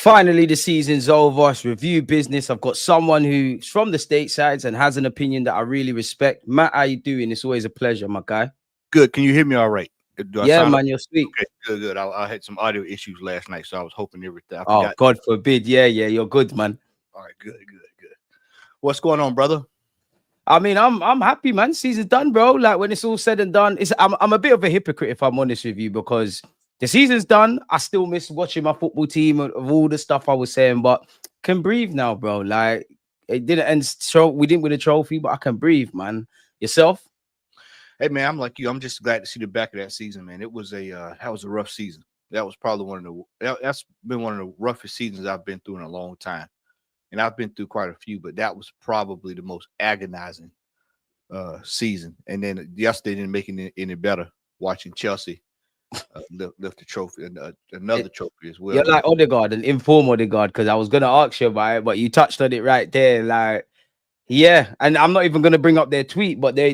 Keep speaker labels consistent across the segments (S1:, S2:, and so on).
S1: Finally, the season's over. It's review business. I've got someone who's from the statesides and has an opinion that I really respect. Matt, how you doing? It's always a pleasure, my guy.
S2: Good. Can you hear me all right? Do I
S1: Yeah,
S2: sound
S1: man, you're sweet.
S2: okay? Good. I had some audio issues last night, so I was hoping everything. I
S1: Oh,
S2: forgot.
S1: God forbid. Yeah, you're good, man.
S2: All right, good. What's going on, brother?
S1: I mean, I'm happy, man. Season's done, bro. Like when it's all said and done, I'm a bit of a hypocrite if I'm honest with you, because the season's done. I still miss watching my football team of all the stuff I was saying, but can breathe now, bro. Like it didn't end. So we didn't win a trophy, but I can breathe, man. Yourself?
S2: Hey, man, I'm like you. I'm just glad to see the back of that season, man. It was that was a rough season. That was probably that's been one of the roughest seasons I've been through in a long time, and I've been through quite a few, but that was probably the most agonizing season. And then yesterday didn't make it any better watching Chelsea lift the trophy and another trophy as well.
S1: You're like Odegaard, an informal Odegaard, because I was gonna ask you about it, but you touched on it right there. Like, yeah, and I'm not even gonna bring up their tweet, but they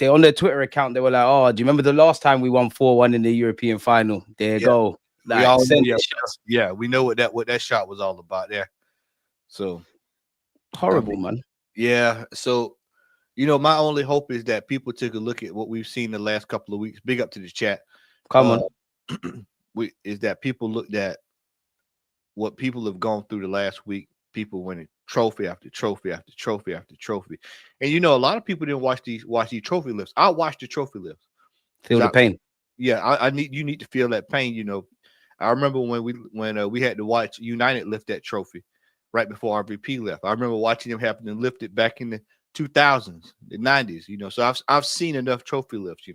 S1: on their Twitter account, they were like, "Oh, do you remember the last time we won 4-1 in the European final?" There you go. Like,
S2: we all know, we know what that shot was all about there. So
S1: horrible, man.
S2: Yeah. So, my only hope is that people take a look at what we've seen the last couple of weeks. Big up to the chat.
S1: Come on.
S2: Is that people looked at what people have gone through the last week, people winning trophy after trophy after trophy after trophy. And a lot of people didn't watch these trophy lifts. I watched the trophy lifts.
S1: Feel the pain.
S2: Yeah, you need to feel that pain, I remember when we had to watch United lift that trophy right before RVP left. I remember watching them happen to lift it back in the 2000s, the 90s, so I've seen enough trophy lifts,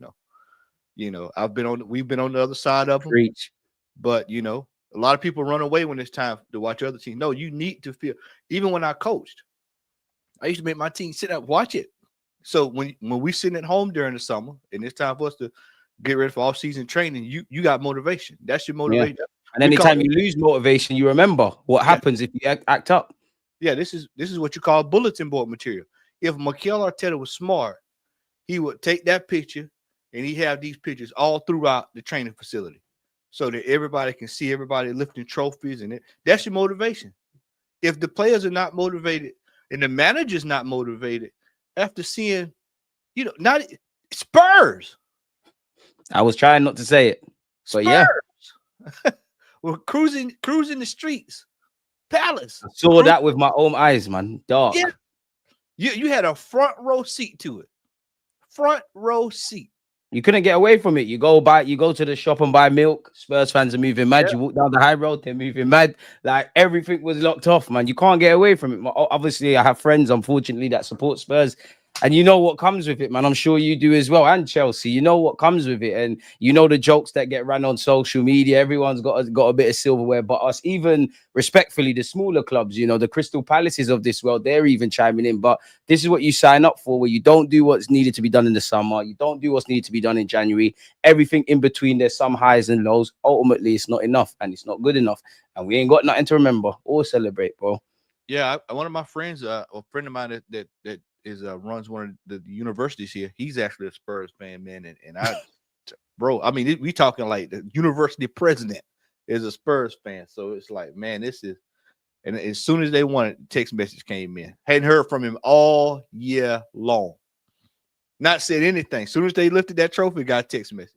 S2: we've been on the other side of them.
S1: Preach.
S2: But a lot of people run away when it's time to watch other teams. No, you need to feel. Even when I coached, I used to make my team sit up, watch it. So when we sitting at home during the summer and it's time for us to get ready for off-season training, you got motivation. That's your motivation.
S1: Yeah. And anytime you lose motivation, you remember what happens if you act up.
S2: Yeah, this is what you call bulletin board material. If Mikel Arteta was smart, he would take that picture and he have these pictures all throughout the training facility so that everybody can see everybody lifting trophies, and that's your motivation. If the players are not motivated and the manager's not motivated after seeing, not Spurs.
S1: I was trying not to say it, but
S2: Spurs. Yeah. We're cruising the streets. Palace.
S1: I saw that with my own eyes, man. Dark.
S2: Yeah. You had a front row seat to it. Front row seat.
S1: You couldn't get away from it. You go to the shop and buy milk. Spurs fans are moving mad. Yeah. You walk down the high road, they're moving mad. Like everything was locked off, man. You can't get away from it. Obviously, I have friends, unfortunately, that support Spurs. And you know what comes with it, man. I'm sure you do as well. And Chelsea, you know what comes with it. And you know the jokes that get run on social media. Everyone's got a bit of silverware. But us, even respectfully, the smaller clubs, the Crystal Palaces of this world, they're even chiming in. But this is what you sign up for, where you don't do what's needed to be done in the summer. You don't do what's needed to be done in January. Everything in between, there's some highs and lows. Ultimately, it's not enough and it's not good enough. And we ain't got nothing to remember or celebrate, bro.
S2: Yeah, one of my friends, a friend of mine that runs one of the universities here. He's actually a Spurs fan, man, and I, bro. I mean, we talking like the university president is a Spurs fan, so it's like, man, this is. And as soon as they won it, text message came in. Hadn't heard from him all year long. Not said anything. As soon as they lifted that trophy, got a text message.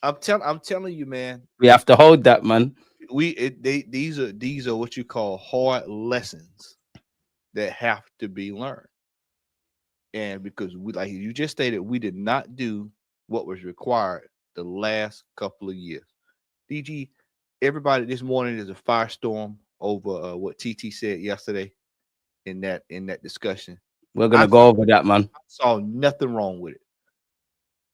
S2: I'm telling you, man.
S1: We have to hold that, man.
S2: These are what you call hard lessons that have to be learned. And because we, like you just stated, we did not do what was required the last couple of years. DG, everybody this morning is a firestorm over what TT said yesterday in that discussion.
S1: We're gonna go over that, man.
S2: I saw nothing wrong with it.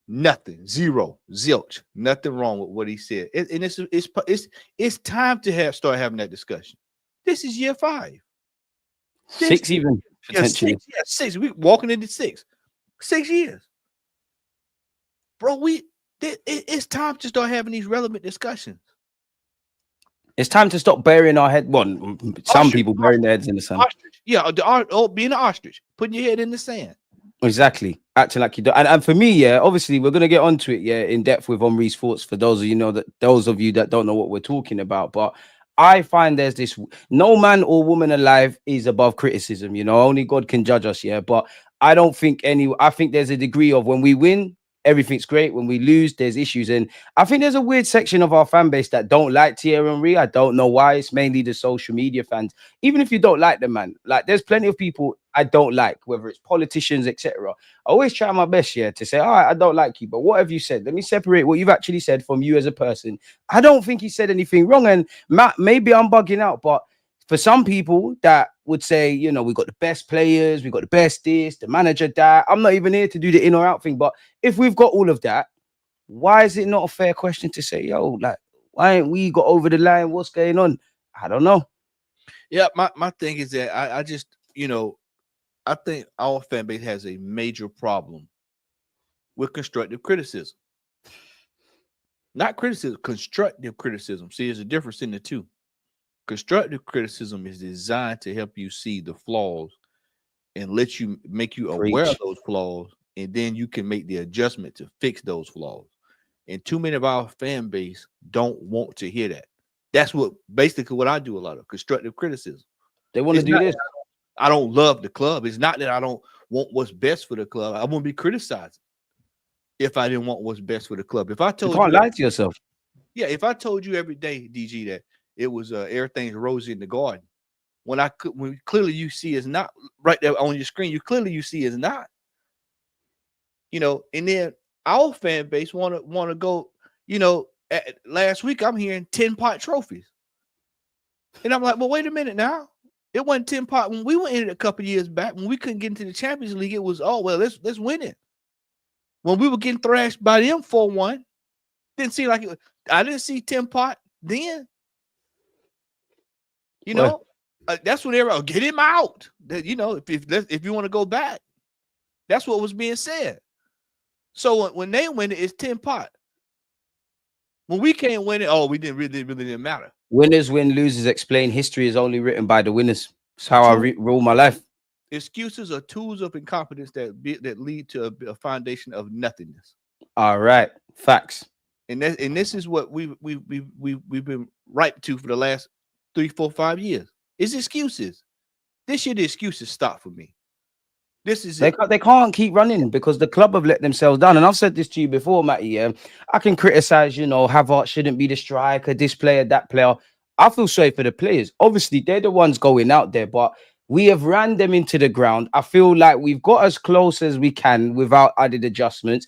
S2: Nothing, zero, zilch, nothing wrong with what he said. And it's time to start having that discussion. This is year 5.
S1: Six even. Potentially.
S2: Six. We walking into 6. 6 years. Bro, it's time to start having these relevant discussions.
S1: It's time to stop burying our head. Some people burying their heads in the sand.
S2: Ostrich. Yeah, being an ostrich, putting your head in the sand.
S1: Exactly. Acting like you don't. And for me, yeah, obviously we're gonna get onto it, yeah, in depth with Omri's thoughts for those of you that don't know what we're talking about. But I find there's this no man or woman alive is above criticism, only God can judge us, yeah. But I think there's a degree of when we win, everything's great. When we lose, there's issues. And I think there's a weird section of our fan base that don't like Thierry Henry. I don't know why. It's mainly the social media fans. Even if you don't like the man, like there's plenty of people I don't like, whether it's politicians, etc. I always try my best, yeah, to say, all right, I don't like you, but what have you said? Let me separate what you've actually said from you as a person. I don't think he said anything wrong. And Matt, maybe I'm bugging out, but for some people that would say, we got the best players, we got the best this, the manager that. I'm not even here to do the in or out thing, but if we've got all of that, why is it not a fair question to say, yo, like, why ain't we got over the line? What's going on? I don't know.
S2: Yeah, my thing is that I just, I think our fan base has a major problem with constructive criticism. Not criticism, constructive criticism. See, there's a difference in the two. Constructive criticism is designed to help you see the flaws and make you aware of those flaws, and then you can make the adjustment to fix those flaws. And too many of our fan base don't want to hear that. That's basically what I do a lot of constructive criticism.
S1: They want to do this.
S2: I don't love the club. It's not that I don't want what's best for the club. I won't be criticizing if I didn't want what's best for the club. If I told
S1: you can't lie to yourself.
S2: Yeah, if I told you every day, DG, that it was everything's rosy in the garden, when clearly you see it's not right there on your screen, you see it's not. And then our fan base want to go, last week I'm hearing 10-pot trophies. And I'm like, well, wait a minute now. It wasn't 10-pot when we went in it a couple years back. When we couldn't get into the Champions League, it was, let's win it. When we were getting thrashed by them 4-1, didn't seem like it was. I didn't see 10-pot then. That's when everybody get him out. If you want to go back, that's what was being said. So when they win it, it's 10-pot. When we can't win it, we really didn't matter.
S1: Winners win, losers explain. History is only written by the winners. That's how I rule my life.
S2: Excuses are tools of incompetence that lead to a foundation of nothingness.
S1: All right, facts.
S2: And this is what we've been ripe to for the last 3, 4, 5 years. It's excuses. This year the excuses stop for me. This is
S1: they can't keep running because the club have let themselves down. And I've said this to you before, Matty. I can criticize, Havertz shouldn't be the striker, this player, that player. I feel sorry for the players. Obviously, they're the ones going out there, but we have ran them into the ground. I feel like we've got as close as we can without added adjustments.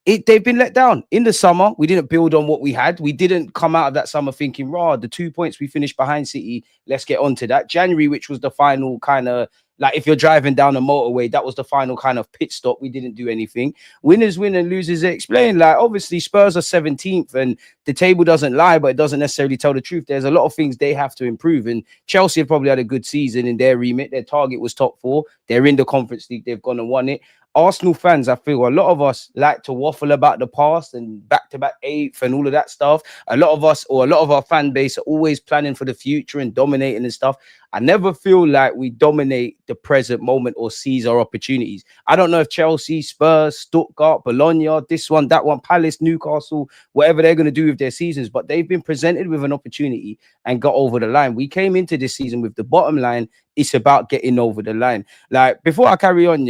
S1: They've been let down in the summer. We didn't build on what we had. We didn't come out of that summer thinking, the 2 points we finished behind City. Let's get on to that. January, which was the final kind of, like if you're driving down a motorway, that was the final kind of pit stop. We didn't do anything. Winners win and losers explain. Like obviously Spurs are 17th and the table doesn't lie, but it doesn't necessarily tell the truth. There's a lot of things they have to improve. And Chelsea have probably had a good season in their remit. Their target was top 4. They're in the Conference League. They've gone and won it. Arsenal fans, I feel a lot of us like to waffle about the past and back-to-back 8th and all of that stuff. A lot of us or a lot of our fan base are always planning for the future and dominating and stuff. I never feel like we dominate the present moment or seize our opportunities. I don't know if Chelsea, Spurs, Stuttgart, Bologna, this one, that one, Palace, Newcastle, whatever they're going to do with their seasons, but they've been presented with an opportunity and got over the line. We came into this season with the bottom line. It's about getting over the line. Like, before I carry on,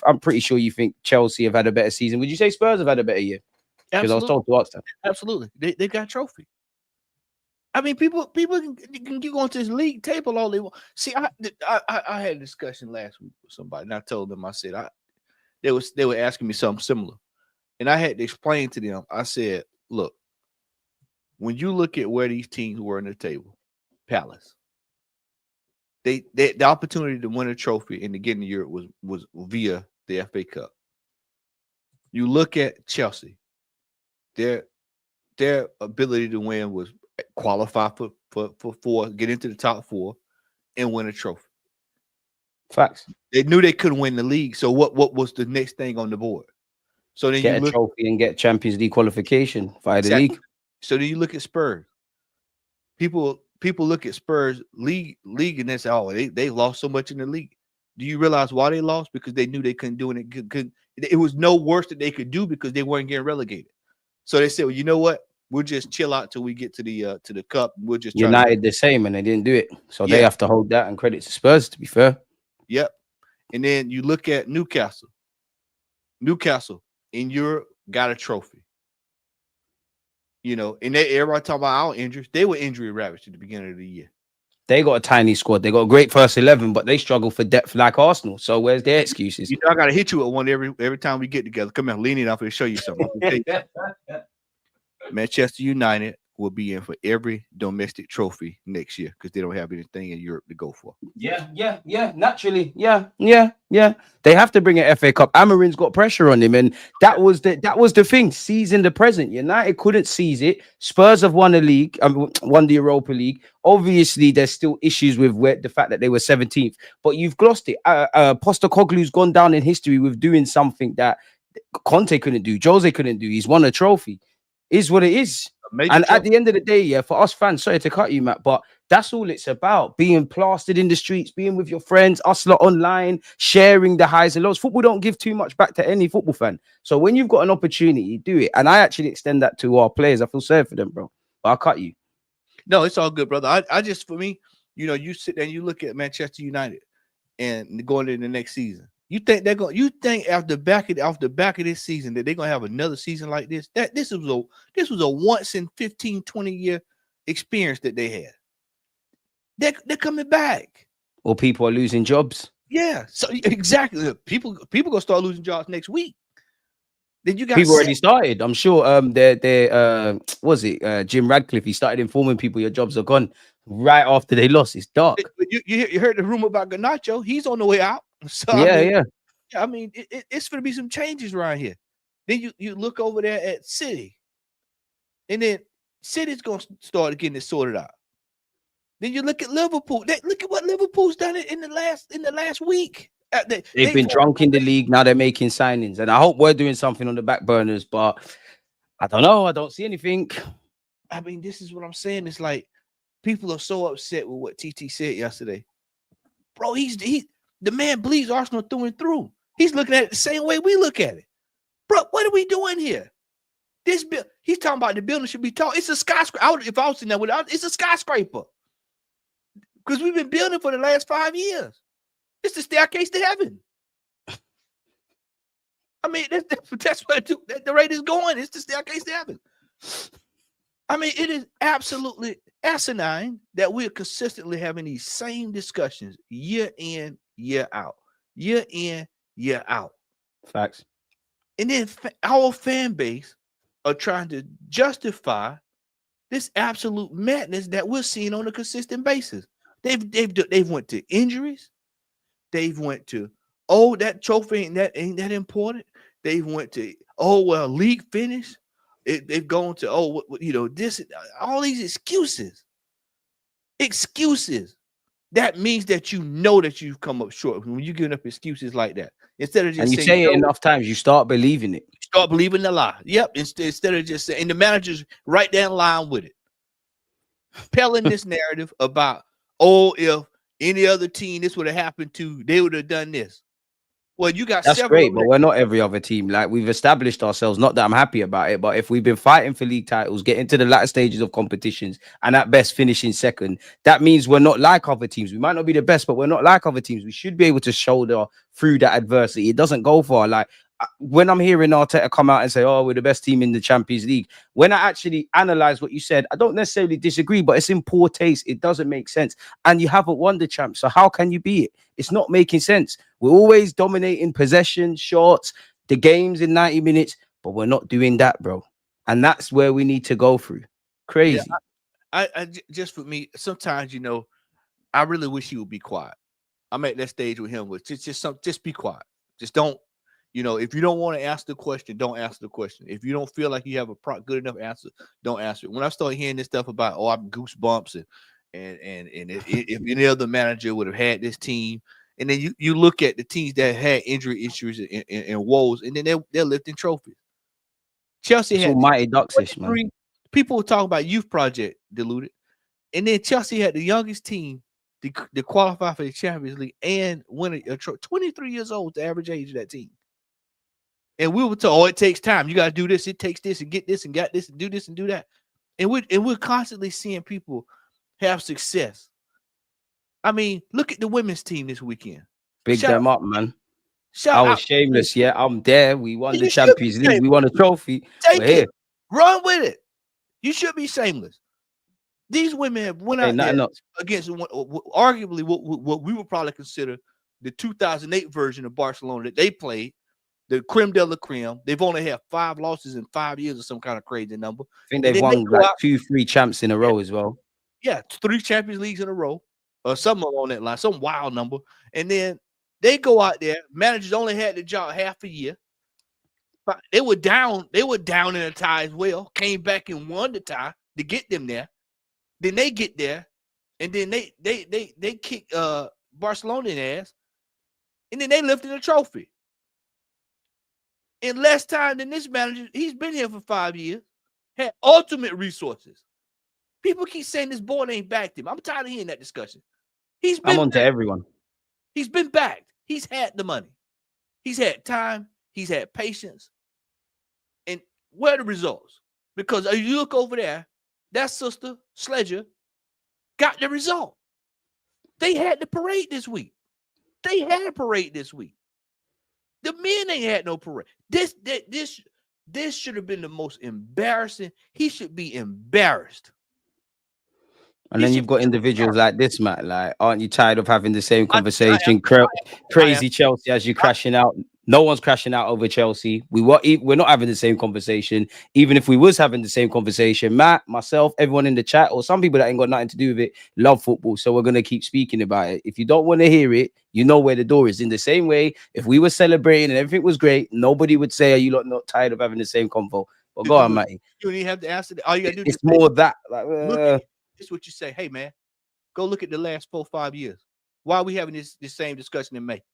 S1: I'm pretty sure you think Chelsea have had a better season. Would you say Spurs have had a better year? Because I was told to ask them.
S2: Absolutely. They got a trophy. I mean, people can keep going to this league table all they want. See, I had a discussion last week with somebody, and I told them, I said, they were asking me something similar. And I had to explain to them, I said, look, when you look at where these teams were in the table, Palace, the opportunity to win a trophy and to get in Europe was via the FA Cup. You look at Chelsea, their ability to win was qualify for get into the top 4 and win a trophy.
S1: Facts.
S2: They knew they couldn't win the league. So what was the next thing on the board? So then
S1: get a trophy and get Champions League qualification via the league.
S2: So then you look at Spurs. People look at Spurs league and they say, they lost so much in the league. Do you realize why they lost? Because they knew they couldn't do it. It was no worse that they could do because they weren't getting relegated. So they said, well, you know what? We'll just chill out till we get to the cup. We'll just try
S1: United the same, and they didn't do it. So they
S2: Yeah.
S1: have to hold that and credit to Spurs, to be fair.
S2: Yep. And then you look at Newcastle. Newcastle in Europe got a trophy. You know, and everybody talking about our injuries. They were injury ravaged at the beginning of the year.
S1: They got a tiny squad. They got a great first 11, but they struggle for depth like Arsenal. So where's their excuses?
S2: You know, I gotta hit you with one every time we get together. Come here, lean it off and show you something. Manchester United will be in for every domestic trophy next year because they don't have anything in Europe to go for.
S1: Yeah. Naturally, yeah. They have to bring an FA Cup. Amarin's got pressure on him, and that was the thing. Seizing the present. United couldn't seize it. Spurs have won a league, won the Europa League. Obviously, there's still issues with the fact that they were 17th, but you've glossed it. Postecoglou's gone down in history with doing something that Conte couldn't do, Jose couldn't do. He's won a trophy. Is what it is. And at the end of the day, yeah, for us fans, sorry to cut you, Matt, but that's all it's about. Being plastered in the streets, being with your friends, us lot online, sharing the highs and lows. Football don't give too much back to any football fan. So when you've got an opportunity, do it. And I actually extend that to our players. I feel sorry for them, bro. But I'll cut you.
S2: No, it's all good, brother. I just, for me, you know, you sit there and you look at Manchester United and going into the next season. You think they're going? You think off the back of this season that they're gonna have another season like this? That this was a once in 15, 20 year experience that they had. They're coming back.
S1: Or people are losing jobs.
S2: Yeah, so exactly. People gonna start losing jobs next week. Then you got
S1: people already started. I'm sure. Was it Jim Radcliffe? He started informing people your jobs are gone right after they lost. It's dark.
S2: You heard the rumor about Garnacho? He's on the way out. So
S1: yeah.
S2: I mean, it's going to be some changes around here. Then you look over there at City, and then City's going to start getting it sorted out. Then you look at Liverpool. Look at what Liverpool's done in the last week.
S1: They've been drunk in the league. Now they're making signings, and I hope we're doing something on the back burners. But I don't know. I don't see anything.
S2: I mean, this is what I'm saying. It's like people are so upset with what TT said yesterday, bro. The man bleeds Arsenal through and through. He's looking at it the same way we look at it. Bro, what are we doing here? He's talking about the building should be tall. It's a skyscraper. If I was in there with it, it's a skyscraper. Because we've been building for the last 5 years. It's the staircase to heaven. I mean, that's what the rate is going. It's the staircase to heaven. I mean, it is absolutely asinine that we're consistently having these same discussions year in, year out. Year in, year out.
S1: Facts.
S2: And then our fan base are trying to justify this absolute madness that we're seeing on a consistent basis. They've went to injuries. They've went to, that trophy ain't that important. They've went to, league finish. They've gone to, this, all these excuses. That means that you know that you've come up short when you're giving up excuses like that. Instead of just
S1: saying, say it enough times, you start believing it.
S2: You start believing the lie. Yep. Instead of just saying, and the manager's right down the line with it. Pelling this narrative about, if any other team this would have happened to, they would have done this. Well, you got
S1: that's great, but we're not every other team. Like, we've established ourselves. Not that I'm happy about it, but if we've been fighting for league titles, getting to the latter stages of competitions, and at best finishing second, that means we're not like other teams. We might not be the best, but we're not like other teams. We should be able to shoulder through that adversity. It doesn't go far. Like, when I'm hearing Arteta come out and say, we're the best team in the Champions League, when I actually analyze what you said, I don't necessarily disagree, but it's in poor taste. It doesn't make sense. And you haven't won the champ. So how can you be it? It's not making sense. We're always dominating possession, shots, the games in 90 minutes, but we're not doing that, bro. And that's where we need to go through. Crazy.
S2: Yeah, I just, for me, sometimes, I really wish he would be quiet. I'm at that stage with him with just be quiet. Just don't. If you don't want to ask the question, don't ask the question. If you don't feel like you have a good enough answer, don't answer it. When I start hearing this stuff about, I'm goosebumps and if any other manager would have had this team, and then you look at the teams that had injury issues and woes, and then they're lifting trophies. Chelsea had
S1: mighty Ducksish, man.
S2: People were talking about youth project Deluded, and then Chelsea had the youngest team to qualify for the Champions League and win a 23 years old, the average age of that team. And we were told, oh, it takes time. You got to do this. It takes this and get this and got this and do this and do that. And we're constantly seeing people have success. I mean, look at the women's team this weekend.
S1: Big them up, man.
S2: Shout
S1: I was
S2: out.
S1: shameless. Yeah, I'm there. We won
S2: You
S1: the
S2: should
S1: Champions
S2: be
S1: League. We won a trophy.
S2: Take
S1: We're
S2: it.
S1: here.
S2: Run with it. You should be shameless. These women have went out there against arguably what we would probably consider the 2008 version of Barcelona that they played, the creme de la creme. They've only had 5 losses in 5 years or some kind of crazy number.
S1: I think they've won like 2-3 champs in a row as well.
S2: Yeah, 3 Champions Leagues in a row or something along that line, some wild number. And then they go out there. Managers only had the job half a year. But they were down in a tie as well. Came back and won the tie to get them there. Then they get there, and then they kick Barcelona in the ass, and then they lifted a trophy. In less time than this manager, he's been here for 5 years, had ultimate resources. People keep saying this board ain't backed him. I'm tired of hearing that discussion.
S1: I'm on to everyone.
S2: He's been backed. He's had the money. He's had time. He's had patience. And where are the results? Because you look over there, that sister, Sledger, got the result. They had the parade this week. They had a parade this week. The men ain't had no parade. This should have been the most embarrassing. He should be embarrassed.
S1: And then you've got individuals like this, Matt. Like, aren't you tired of having the same conversation? Crazy Chelsea as you're crashing out. No one's crashing out over Chelsea. We're not having the same conversation. Even if we was having the same conversation, Matt, myself, everyone in the chat, or some people that ain't got nothing to do with it, love football. So we're going to keep speaking about it. If you don't want to hear it, you know where the door is. In the same way, if we were celebrating and everything was great, nobody would say, are you lot not tired of having the same convo? But go on, Matty.
S2: You don't even have to answer that. All you got to do
S1: is more that. Like,
S2: this is what you say. Hey, man, go look at the last 4-5 years. Why are we having this same discussion in May?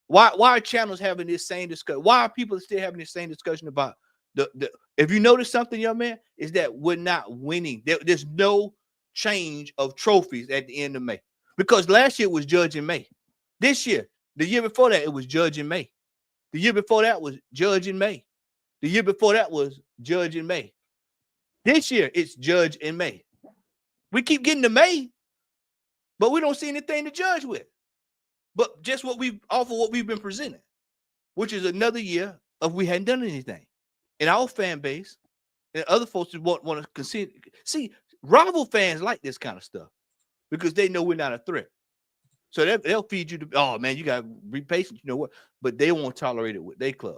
S2: Why are channels having this same discussion? Why are people still having this same discussion about the if you notice something, young man, is that we're not winning. There's no change of trophies at the end of May. Because last year was Judge in May. This year, the year before that, it was Judge in May. The year before that was Judge in May. The year before that was Judge in May. This year, it's Judge in May. We keep getting to May, but we don't see anything to judge with. But just what we've been presenting, which is another year of we hadn't done anything. And our fan base and other folks want to consider. See, rival fans like this kind of stuff because they know we're not a threat. So they'll feed you oh man, you got to be patient, you know what? But they won't tolerate it with their club.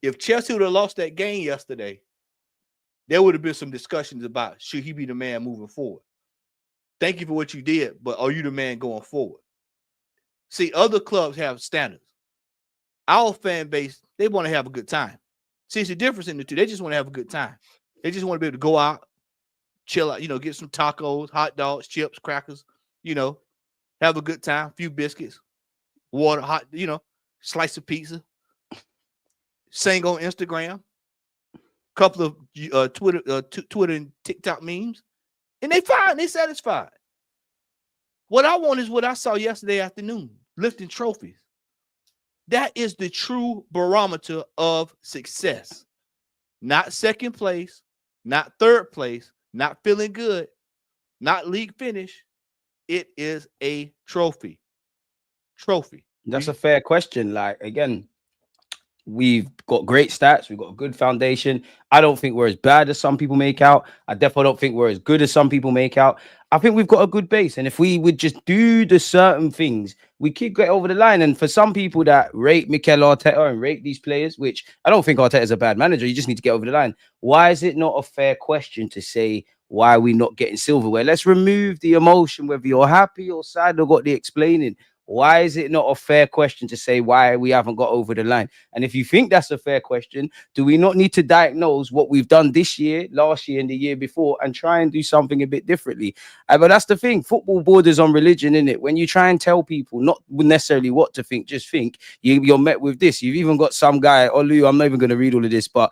S2: If Chelsea would have lost that game yesterday, there would have been some discussions about should he be the man moving forward. Thank you for what you did, but are you the man going forward? See, other clubs have standards. Our fan base, they want to have a good time. See, it's the difference in the two. They just want to have a good time. They just want to be able to go out, chill out, get some tacos, hot dogs, chips, crackers, have a good time, a few biscuits, water, hot, slice of pizza, sing on Instagram, couple of Twitter and TikTok memes, and they fine, they satisfied. What I want is what I saw yesterday afternoon, lifting trophies. That is the true barometer of success. Not second place, not third place, not feeling good, not league finish. It is a trophy.
S1: That's a fair question. Like, again, we've got great stats. We've got a good foundation. I don't think we're as bad as some people make out. I definitely don't think we're as good as some people make out. I think we've got a good base. And if we would just do the certain things, we could get over the line. And for some people that rate Mikel Arteta and rate these players, which I don't think Arteta is a bad manager, you just need to get over the line. Why is it not a fair question to say, why are we not getting silverware? Let's remove the emotion, whether you're happy or sad or got the explaining. Why is it not a fair question to say why we haven't got over the line? And if you think that's a fair question, do we not need to diagnose what we've done this year, last year, and the year before and try and do something a bit differently? But that's the thing. Football borders on religion, isn't it? When you try and tell people not necessarily what to think, just think, you're met with this. You've even got some guy, Olu, I'm not even going to read all of this, but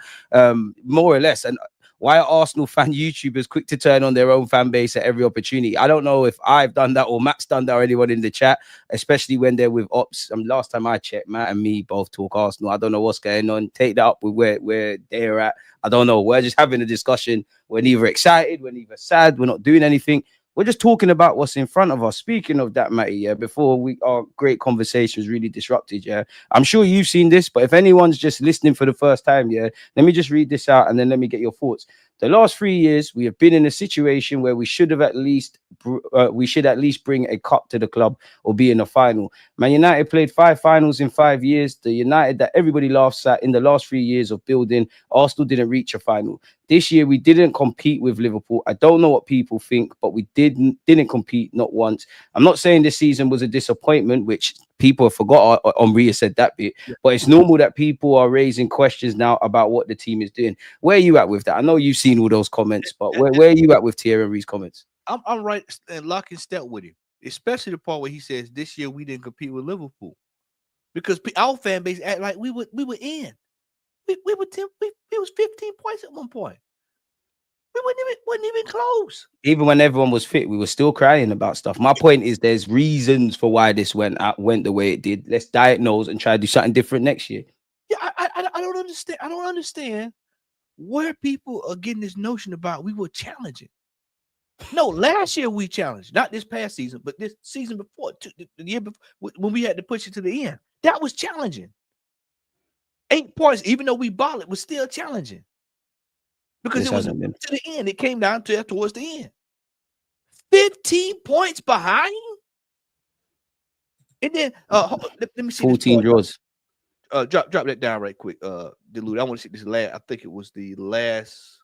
S1: more or less, and Why are Arsenal fan YouTubers quick to turn on their own fan base at every opportunity? I don't know if I've done that or Matt's done that or anyone in the chat, especially when they're with ops. Last time I checked, Matt and me both talk Arsenal. I don't know what's going on. Take that up with where they're at. I don't know. We're just having a discussion. We're neither excited, we're neither sad, we're not doing anything. We're just talking about what's in front of us. Speaking of that, Matty, yeah, before our great conversations really disrupted, yeah, I'm sure you've seen this, but if anyone's just listening for the first time, yeah, let me just read this out and then let me get your thoughts. The last 3 years, we have been in a situation where we should at least bring a cup to the club or be in a final. Man United played 5 finals in 5 years. The United that everybody laughs at in the last 3 years of building, Arsenal didn't reach a final. This year, we didn't compete with Liverpool. I don't know what people think, but we didn't compete, not once. I'm not saying this season was a disappointment, which people forgot. Henri said that bit, but it's normal that people are raising questions now about what the team is doing. Where are you at with that? I know you've seen all those comments, but where are you at with Thierry Henry's comments?
S2: I'm right and lock and step with him, especially the part where he says this year we didn't compete with Liverpool because our fan base act like we were in. We were 10. We was 15 points at one point. We wasn't even close.
S1: Even when everyone was fit, we were still crying about stuff. My point is, there's reasons for why this went the way it did. Let's diagnose and try to do something different next year.
S2: Yeah, I don't understand. I don't understand where people are getting this notion about we were challenging. No, last year we challenged, not this past season, but this season before, the year before, when we had to push it to the end. That was challenging. 8 points, even though we balled it, was still challenging. Because it was to the end. It came down to towards the end. 15 points behind. And then let me see.
S1: 14 draws.
S2: Drop that down right quick. Deluded. I want to see this last. I think it was the last.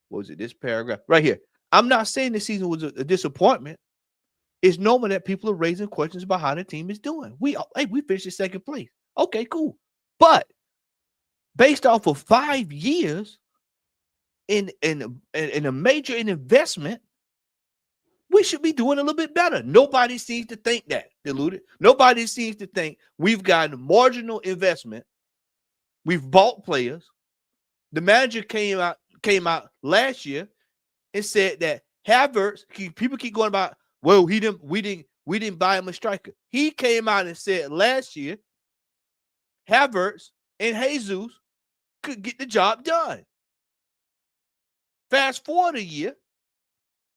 S2: What was it? This paragraph right here. I'm not saying this season was a disappointment. It's normal that people are raising questions about how the team is doing. We finished in second place. Okay, cool. But based off of 5 years in a major investment, we should be doing a little bit better. Nobody seems to think that, Deluded. Nobody seems to think we've got a marginal investment. We've bought players. The manager came out last year and said that Havertz, people keep going about, well, we didn't buy him a striker. He came out and said last year Havertz and Jesus could get the job done. Fast forward a year,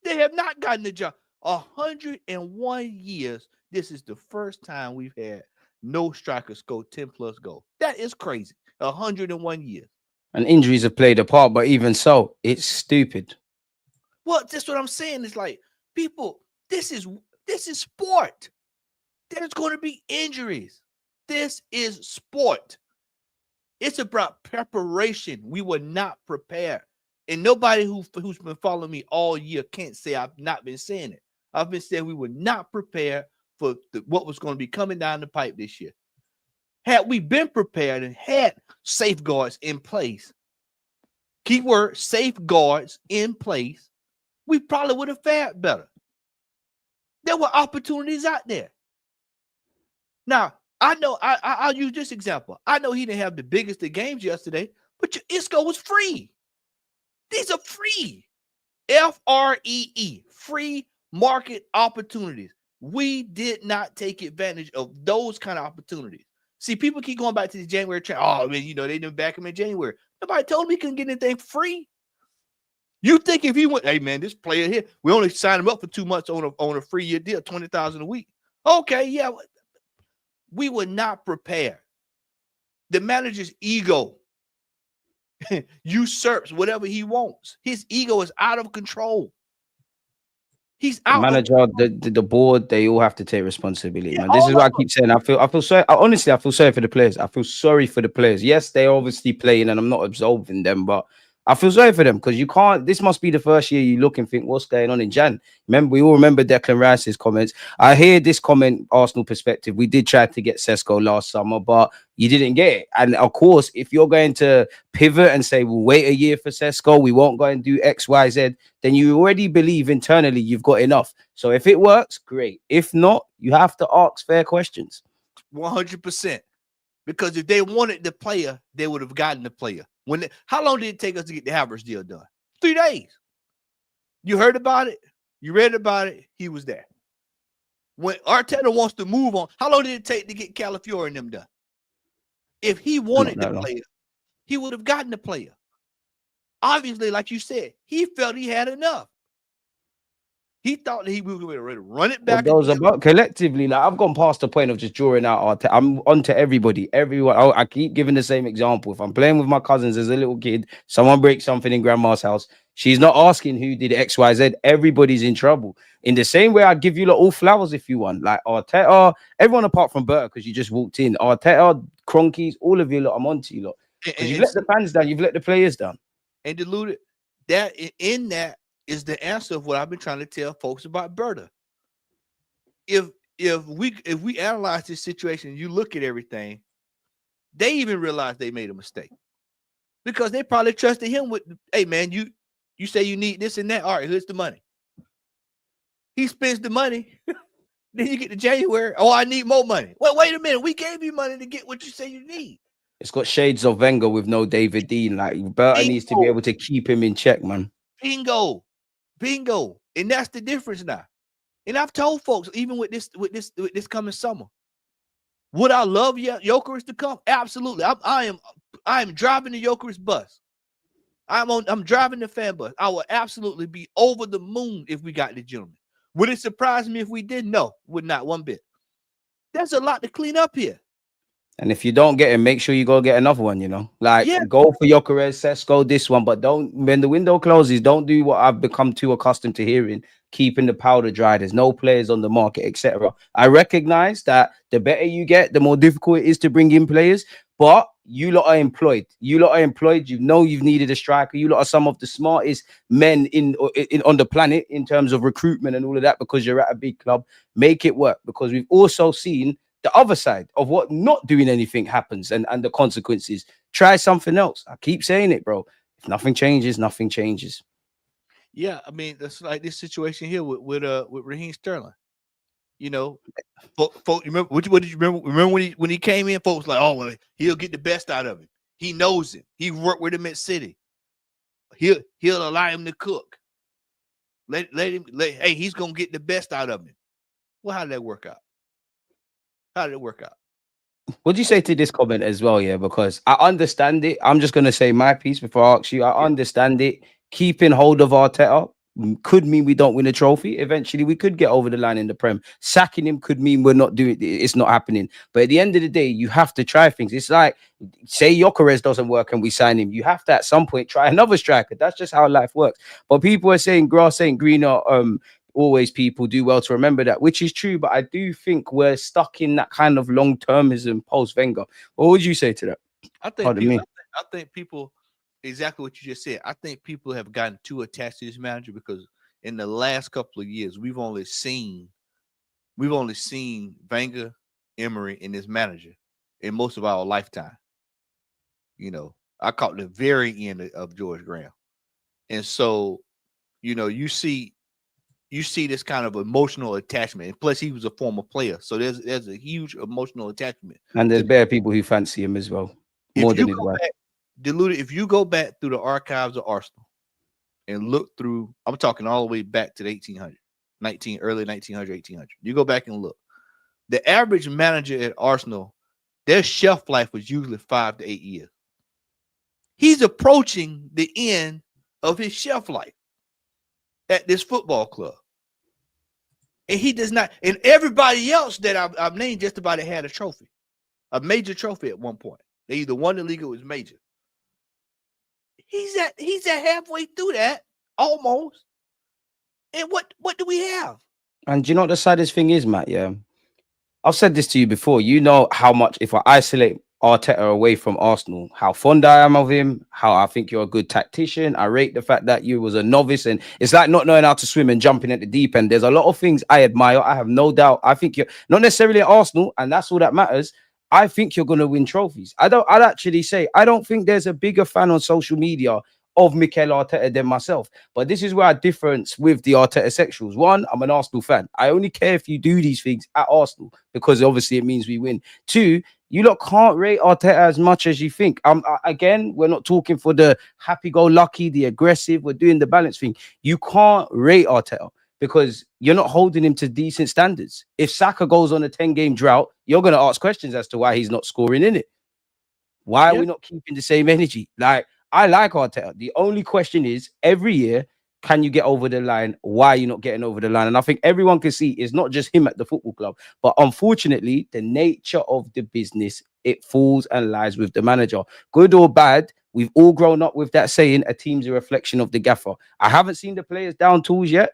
S2: they have not gotten the job. 101 years. This is the first time we've had no striker score 10+ goals. That is crazy. 101 years.
S1: And injuries have played a part, but even so, it's stupid.
S2: Well, that's what I'm saying. It's like, people, this is sport. There's going to be injuries. This is sport. It's about preparation. We were not prepared. And nobody who's been following me all year can't say I've not been saying it. I've been saying we were not prepared for what was going to be coming down the pipe this year. Had we been prepared and had safeguards in place, keyword safeguards in place, we probably would have fared better. There were opportunities out there. Now, I know I'll use this example. I know he didn't have the biggest of games yesterday, but your Isco was free. These are free. Free. Free market opportunities. We did not take advantage of those kind of opportunities. See, people keep going back to the January trend. Oh, man, they didn't back him in January. Nobody told me he couldn't get anything free. You think if he went, hey, man, this player here, we only signed him up for 2 months on a free year deal, $20,000 a week. Okay, yeah. We were not prepared. The manager's ego usurps whatever he wants. His ego is out of control. He's out.
S1: The manager, the board, they all have to take responsibility, man. This is what I keep saying. I feel sorry. Honestly, I feel sorry for the players. I feel sorry for the players. Yes, they're obviously playing, and I'm not absolving them, but I feel sorry for them because you can't. This must be the first year you look and think, what's going on in Jan? Remember, we all remember Declan Rice's comments. I hear this comment, Arsenal perspective. We did try to get Sesko last summer, but you didn't get it. And of course, if you're going to pivot and say, we'll wait a year for Sesko, we won't go and do X, Y, Z, then you already believe internally you've got enough. So if it works, great. If not, you have to ask fair questions.
S2: 100%. Because if they wanted the player, they would have gotten the player. How long did it take us to get the Havertz deal done? 3 days. You heard about it. You read about it. He was there. When Arteta wants to move on, how long did it take to get Calafiori and them done? If he wanted the player, he would have gotten the player. Obviously, like you said, he felt he had enough. He thought that he was ready to run it back.
S1: Those about collectively, like I've gone past the point of just drawing out Arteta. I'm onto everybody, everyone. I keep giving the same example. If I'm playing with my cousins as a little kid, someone breaks something in grandma's house. She's not asking who did X, Y, Z. Everybody's in trouble. In the same way, I'd give you all flowers if you want. Like Arteta, everyone apart from Berta, because you just walked in. Arteta, Cronkies, all of you lot, I'm onto you lot. Because you've let the fans down, you've let the players down.
S2: And Deluded, that is the answer of what I've been trying to tell folks about Berta. If we analyze this situation, you look at everything, they even realize they made a mistake. Because they probably trusted him with, hey man, you say you need this and that. All right, here's the money. He spends the money. Then you get to January. Oh, I need more money. Well, wait a minute. We gave you money to get what you say you need.
S1: It's got shades of Wenger with no David Dean. Like Berta needs to be able to keep him in check, man.
S2: Bingo. And that's the difference now. And I've told folks, even with this coming summer, would I love Jokeris to come? Absolutely. I am driving the Jokeris bus. I'm driving the fan bus. I will absolutely be over the moon if we got the gentleman. Would it surprise me if we didn't? No, would not one bit. There's a lot to clean up here.
S1: And if you don't get him, make sure you go get another one, you know. Like, go for Jokeris, Sesko, this one. But don't, when the window closes, don't do what I've become too accustomed to hearing, keeping the powder dry. There's no players on the market, etc. I recognize that the better you get, the more difficult it is to bring in players. But you lot are employed. You know you've needed a striker. You lot are some of the smartest men on the planet in terms of recruitment and all of that, because you're at a big club. Make it work, because we've also seen the other side of what not doing anything happens and the consequences. Try something else. I keep saying it, bro. If nothing changes, nothing changes.
S2: Yeah, I mean, that's like this situation here with Raheem Sterling. You know, folks, remember what did you remember? Remember when he came in, folks like, oh, well, he'll get the best out of him. He knows him. He worked with him at City. He'll allow him to cook. Hey, he's gonna get the best out of him. Well, how did that work out?
S1: What do you say to this comment as well? Yeah, because I understand it. I'm just gonna say my piece before I ask you. I understand it. Keeping hold of Arteta could mean we don't win a trophy. Eventually, we could get over the line in the Prem. Sacking him could mean we're not doing it. It's not happening. But at the end of the day, you have to try things. It's like, say Jokeris doesn't work and we sign him. You have to at some point try another striker. That's just how life works. But people are saying grass ain't greener. Always people do well to remember that, which is true. But I do think we're stuck in that kind of long-termism post-Wenger. What would you say to that?
S2: I think people exactly what you just said. I think people have gotten too attached to this manager because in the last couple of years, we've only seen Wenger, Emery, and this manager in most of our lifetime. You know, I caught the very end of George Graham. And so, you know, you see this kind of emotional attachment. And plus, he was a former player. So there's a huge emotional attachment.
S1: And there's bare people who fancy him as well. More than his wife.
S2: Deluded, if you go back through the archives of Arsenal and look through, I'm talking all the way back to the early 1900, 1800. You go back and look. The average manager at Arsenal, their shelf life was usually 5 to 8 years. He's approaching the end of his shelf life at this football club. And he does not, and everybody else that I've named just about had a trophy, a major trophy at one point. They either won the league or was major. He's at halfway through that, almost. And what do we have?
S1: And do you know what the saddest thing is, Matt? Yeah. I've said this to you before. You know how much, if I isolate Arteta away from Arsenal, how fond I am of him, how I think you're a good tactician. I rate the fact that you was a novice, and it's like not knowing how to swim and jumping at the deep end. There's a lot of things I admire. I have no doubt. I think you're not necessarily at Arsenal, and that's all that matters. I think you're going to win trophies. I'd actually say, I don't think there's a bigger fan on social media of Mikel Arteta than myself. But this is where I difference with the Arteta sexuals. One, I'm an Arsenal fan. I only care if you do these things at Arsenal because obviously it means we win. Two, You lot can't rate Arteta as much as you think. Again, we're not talking for the happy-go-lucky, the aggressive. We're doing the balance thing. You can't rate Arteta because you're not holding him to decent standards. If Saka goes on a 10-game drought, you're going to ask questions as to why he's not scoring in it. Why are we not keeping the same energy? Like, I like Arteta. The only question is, every year, can you get over the line? Why are you not getting over the line? And I think everyone can see it's not just him at the football club, but unfortunately, the nature of the business, it falls and lies with the manager. Good or bad, we've all grown up with that saying, a team's a reflection of the gaffer. I haven't seen the players down tools yet,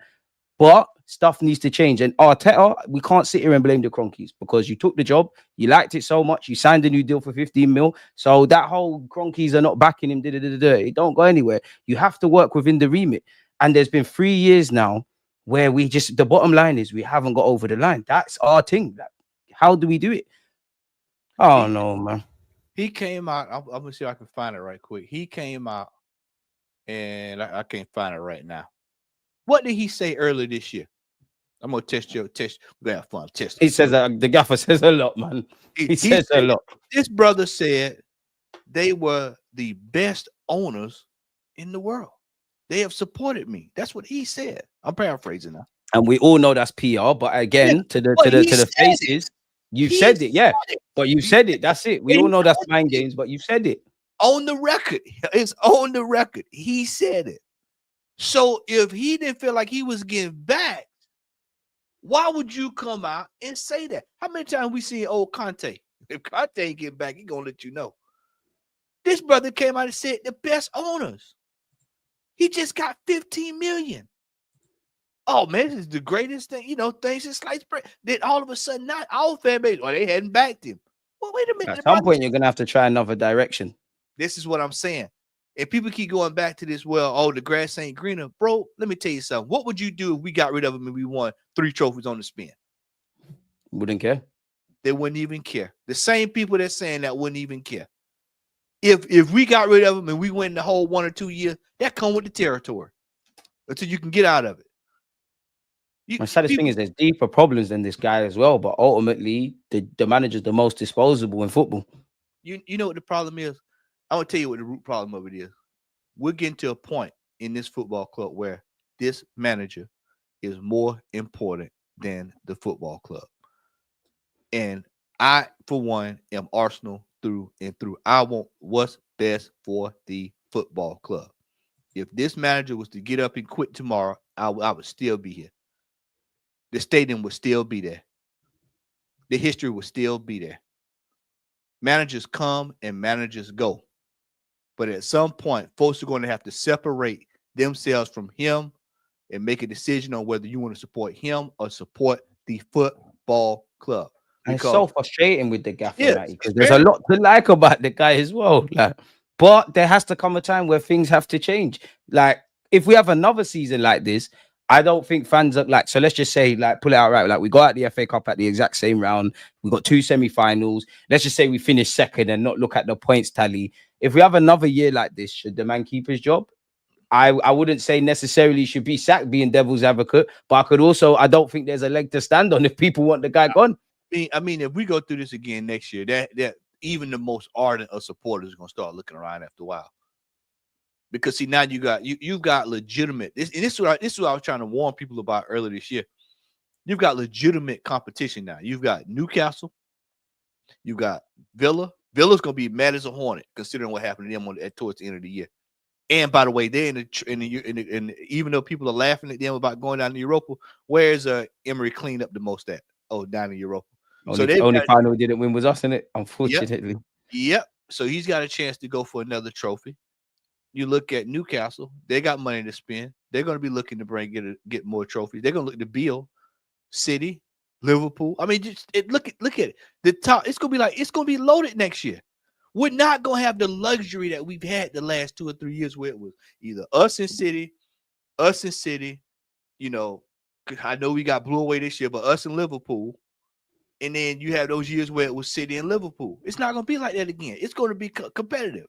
S1: but stuff needs to change. And Arteta, we can't sit here and blame the Cronkies because you took the job, you liked it so much, you signed a new deal for 15 mil. So that whole Cronkies are not backing him, it don't go anywhere. You have to work within the remit. And there's been 3 years now where we just, the bottom line is we haven't got over the line. That's our thing. Like, how do we do it? Oh no, man.
S2: He came out. I'm gonna see if I can find it right quick. He came out, and I can't find it right now. What did he say earlier this year? I'm gonna test your test. We're gonna have fun. Test.
S1: He says the gaffer says a lot, man. He says a lot.
S2: This brother said they were the best owners in the world. They have supported me. That's what he said. I'm paraphrasing now.
S1: And we all know that's PR, but again, to the faces, you've said it, yeah. But you said it. That's it. We all know that's mind games, but you said it.
S2: On the record. It's on the record. He said it. So if he didn't feel like he was getting back, why would you come out and say that? How many times we see old Conte? If Conte ain't get back, he gonna let you know. This brother came out and said the best owners. He just got 15 million. Oh man, this is the greatest thing, things in sliced bread. Then all of a sudden, not our fan base, they hadn't backed him. Well, wait a minute.
S1: At some point, you're gonna have to try another direction.
S2: This is what I'm saying. If people keep going back to this, the grass ain't greener, bro. Let me tell you something. What would you do if we got rid of him and we won 3 trophies on the spin?
S1: Wouldn't care.
S2: They wouldn't even care. The same people that's saying that wouldn't even care. If we got rid of him and we win the whole 1 or 2 years, that come with the territory until you can get out of it.
S1: My saddest thing is there's deeper problems than this guy as well, but ultimately the manager's the most disposable in football.
S2: You know what the problem is? I'm gonna tell you what the root problem of it is. We're getting to a point in this football club where this manager is more important than the football club. And I, for one, am Arsenal through and through. I want what's best for the football club. If this manager was to get up and quit tomorrow, I would still be here. The stadium would still be there. The history would still be there. Managers come and managers go. But at some point, folks are going to have to separate themselves from him and make a decision on whether you want to support him or support the football club.
S1: It's so frustrating with the gaffer, because there's a lot to like about the guy as well. But there has to come a time where things have to change. Like, if we have another season like this, I don't think fans are so let's just say, pull it out right. We got out the FA Cup at the exact same round. We got 2 semi-finals. Let's just say we finish second and not look at the points tally. If we have another year like this, should the man keep his job? I wouldn't say necessarily should be sacked, being devil's advocate, but I don't think there's a leg to stand on if people want the guy gone.
S2: I mean, if we go through this again next year, that even the most ardent of supporters are gonna start looking around after a while. Because see, now you've got legitimate. This is what I was trying to warn people about earlier this year. You've got legitimate competition now. You've got Newcastle. You've got Villa. Villa's gonna be mad as a hornet considering what happened to them towards the end of the year. And by the way, they're in even though people are laughing at them about going down to Europa, where's Emery cleaned up the most at? Oh, down in Europa.
S1: The only final we didn't win was us, innit? Unfortunately.
S2: Yep. So he's got a chance to go for another trophy. You look at Newcastle; they got money to spend. They're going to be looking to get more trophies. They're going to look to Bill, City, Liverpool. I mean, look at it. The top. It's going to be loaded next year. We're not going to have the luxury that we've had the last 2 or 3 years where it was either us and City. You know, I know we got blew away this year, but us and Liverpool. And then you have those years where it was City and Liverpool. It's not going to be like that again. It's going to be competitive.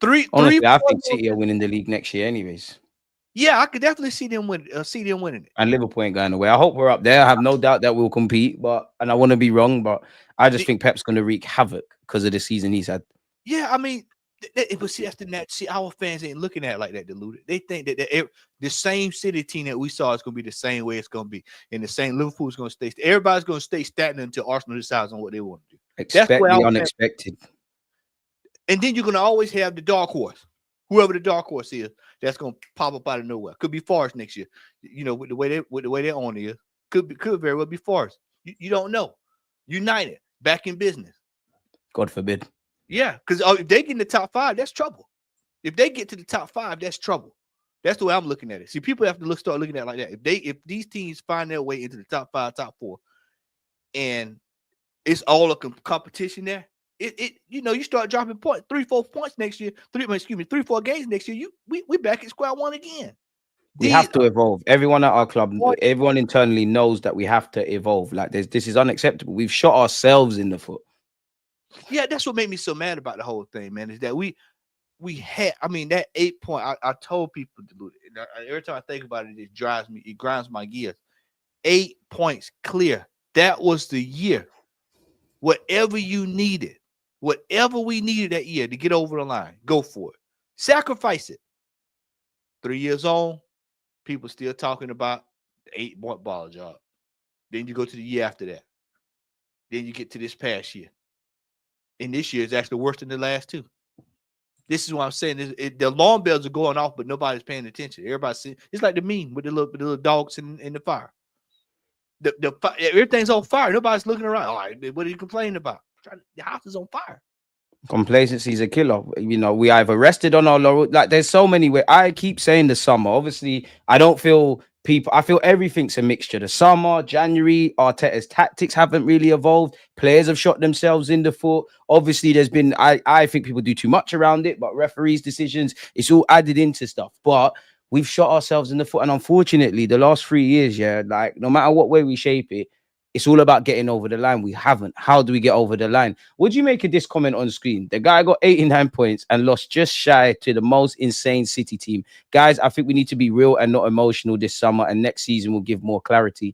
S1: Honestly, I think City are winning the league next year anyways.
S2: Yeah, I could definitely see them winning it.
S1: And Liverpool ain't going away. I hope we're up there. I have no doubt that we'll compete, and I want to be wrong, but I just think Pep's going to wreak havoc because of the season he's had.
S2: Yeah, I mean, but see, that's the net. See, our fans ain't looking at it like that, Deluded. They think that the same City team that we saw is going to be the same way it's going to be, and the same Liverpool's going to stay. Everybody's going to stay stagnant until Arsenal decides on what they want to do.
S1: Expect the unexpected.
S2: And then you're going to always have the dark horse, whoever the dark horse is, that's going to pop up out of nowhere. Could be Forest next year. You know, with the way they're on is, could very well be Forest. You don't know. United back in business.
S1: God forbid.
S2: Yeah, because if they get in the top 5, that's trouble. If they get to the top 5, that's trouble. That's the way I'm looking at it. See, people have to start looking at it like that. If these teams find their way into the top 5, top 4, and it's all a competition there, you start dropping points, 3-4 points next year, 3-4 games next year. We back at square one again.
S1: We have to evolve. Everyone at our club, everyone internally knows that we have to evolve. Like this is unacceptable. We've shot ourselves in the foot.
S2: Yeah, that's what made me so mad about the whole thing, man. Is that we had, I mean, that 8 point. I told people to do it. Every time I think about it, it grinds my gears. 8 points clear. That was the year. Whatever you needed, whatever we needed that year to get over the line, go for it. Sacrifice it. 3 years on, people still talking about the 8-point ball job. Then you go to the year after that. Then you get to this past year. And this year is actually worse than the last 2. This is what I'm saying. The alarm bells are going off, but nobody's paying attention. Everybody's seeing. It's like the meme with the little dogs in the fire. Everything's on fire. Nobody's looking around. All right, what are you complaining about? The house is on fire.
S1: Complacency is a killer. You know, we either rested on our laurel. Like, there's so many ways. I keep saying the summer. Obviously, I don't feel people. I feel everything's a mixture. The summer, January, Arteta's tactics haven't really evolved. Players have shot themselves in the foot. Obviously, there's been. I think people do too much around it, but referees' decisions. It's all added into stuff. But we've shot ourselves in the foot, and unfortunately, the last 3 years, like no matter what way we shape it, it's all about getting over the line. We haven't. How do we get over the line? Would you make this comment on screen? The guy got 89 points and lost just shy to the most insane City team. Guys, I think we need to be real and not emotional this summer, and next season will give more clarity.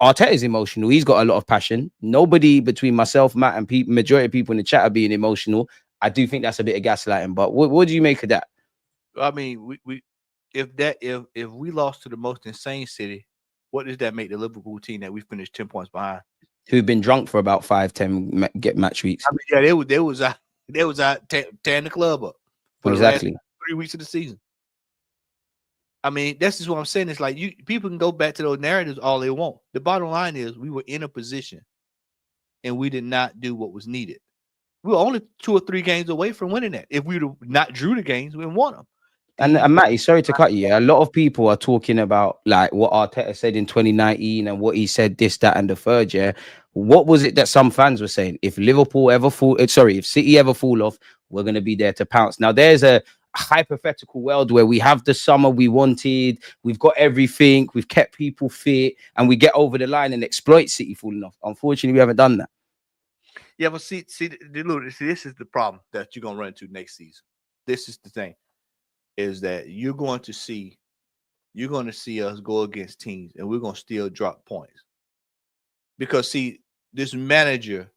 S1: Arteta is emotional. He's got a lot of passion. Nobody between myself, Matt, and majority of people in the chat are being emotional. I do think that's a bit of gaslighting, but what do you make of that?
S2: I mean, if we lost to the most insane City, what does that make the Liverpool team that we finished 10 points behind?
S1: Who've been drunk for about 5-10 match weeks.
S2: I mean, yeah, they was out tearing the club up for
S1: exactly
S2: the last 3 weeks of the season. I mean, that's just what I'm saying. It's like people can go back to those narratives all they want. The bottom line is we were in a position and we did not do what was needed. We were only 2 or 3 games away from winning that. If we would have not drew the games, we won them.
S1: And Matty, sorry to cut you. A lot of people are talking about like what Arteta said in 2019 and what he said this, that, and the third year. What was it that some fans were saying? If City ever fall off, we're going to be there to pounce. Now, there's a hypothetical world where we have the summer we wanted, we've got everything, we've kept people fit, and we get over the line and exploit City falling off. Unfortunately, we haven't done that.
S2: Yeah, but see, this is the problem that you're going to run into next season. This is the thing. Is that you're going to see us go against teams and we're going to still drop points. Because, see, this manager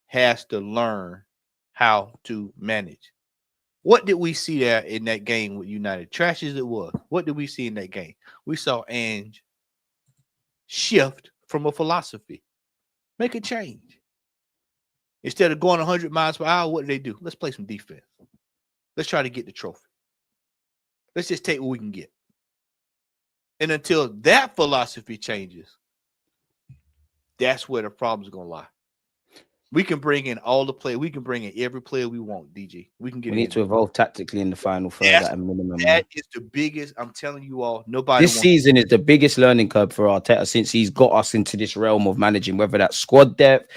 S2: has to learn how to manage. What did we see there in that game with United? Trash as it was. What did we see in that game? We saw Ange shift from a philosophy. Make a change. Instead of going 100 miles per hour, what did they do? Let's play some defense. Let's try to get the trophy. Let's just take what we can get. And until that philosophy changes, that's where the problem's going to lie. We can bring in all the players. We can bring in every player we want, DG. We need
S1: to evolve tactically in the final third at a minimum.
S2: That is the biggest. I'm telling you all, nobody.
S1: This season is the biggest learning curve for Arteta since he's got us into this realm of managing, whether that's squad depth,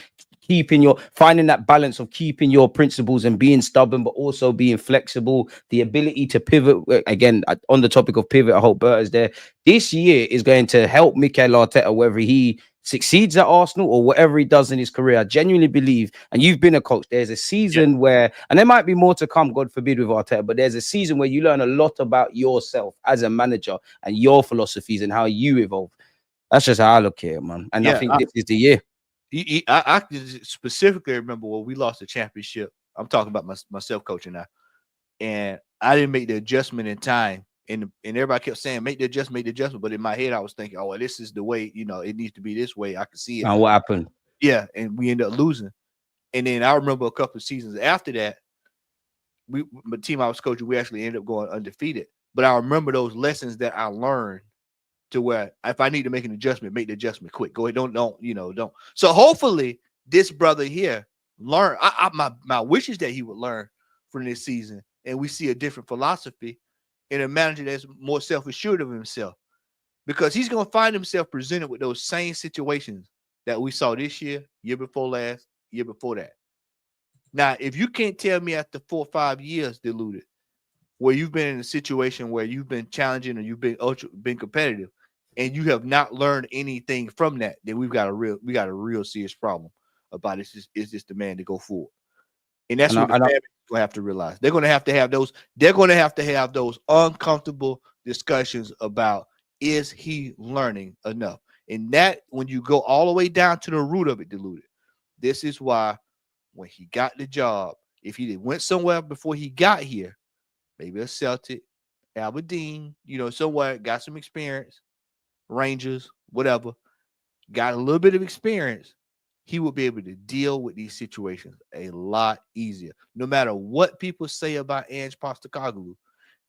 S1: finding that balance of keeping your principles and being stubborn, but also being flexible, the ability to pivot. Again, on the topic of pivot, I hope Berta's there. This year is going to help Mikel Arteta, whether he succeeds at Arsenal or whatever he does in his career, I genuinely believe, and you've been a coach, there's a season where, and there might be more to come, God forbid, with Arteta, but there's a season where you learn a lot about yourself as a manager and your philosophies and how you evolve. That's just how I look at it, man. And I think this is the year.
S2: I specifically remember when we lost the championship. I'm talking about myself coaching now, and I didn't make the adjustment in time. And everybody kept saying, make the adjustment. But in my head, I was thinking, oh, well, this is the way, it needs to be this way. I could see it.
S1: And what happened?
S2: Yeah, and we ended up losing. And then I remember a couple of seasons after that, the team I was coaching, we actually ended up going undefeated. But I remember those lessons that I learned to where if I need to make an adjustment, make the adjustment quick. Go ahead, don't. So hopefully this brother here learn. My wish is that he would learn from this season, and we see a different philosophy in a manager that's more self-assured of himself, because he's going to find himself presented with those same situations that we saw this year before last, year before that. Now, if you can't tell me after 4 or 5 years, Deluded, where you've been in a situation where you've been challenging or you've been competitive, and you have not learned anything from that, then we got a real serious problem about is this the man to go forward. And that's what the family will have to realize. They're going to have to have those. They're going to have those uncomfortable discussions about, is he learning enough? And that, when you go all the way down to the root of it, Deluded, this is why when he got the job, if he went somewhere before he got here, maybe a Celtic, Aberdeen, somewhere, got some experience, Rangers, whatever, got a little bit of experience, he will be able to deal with these situations a lot easier. No matter what people say about Ange Postecoglou,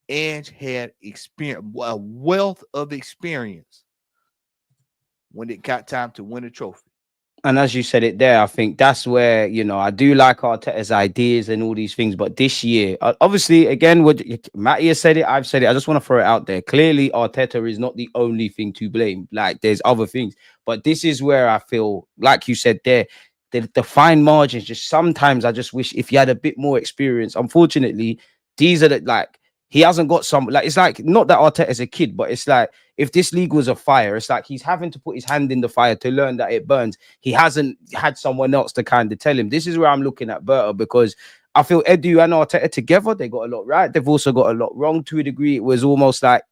S2: Ange had experience, a wealth of experience when it got time to win a trophy.
S1: And as you said it there, I think that's where, I do like Arteta's ideas and all these things. But this year, obviously, again, what Matty has said it, I've said it. I just want to throw it out there. Clearly, Arteta is not the only thing to blame. Like, there's other things. But this is where I feel, like you said there, the fine margins, just sometimes I just wish if he had a bit more experience. Unfortunately, these are he hasn't got some, it's like, not that Arteta is a kid, but it's like, if this league was a fire, it's like he's having to put his hand in the fire to learn that it burns. He hasn't had someone else to kind of tell him. This is where I'm looking at Berta, because I feel Edu and Arteta together, they got a lot right. They've also got a lot wrong to a degree. It was almost like,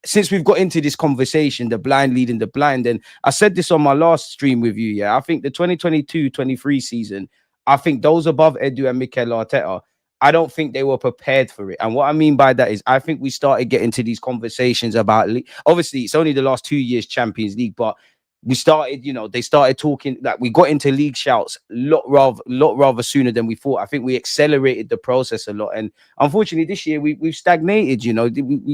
S1: since we've got into this conversation, the blind leading the blind, and I said this on my last stream with you, I think the 2022-23 season, I think those above Edu and Mikel Arteta, I don't think they were prepared for it. And what I mean by that is I think we started getting to these conversations about, obviously it's only the last 2 years Champions League, but we started, they started talking, like we got into league shouts lot rather sooner than we thought. I think we accelerated the process a lot. And unfortunately this year we've stagnated,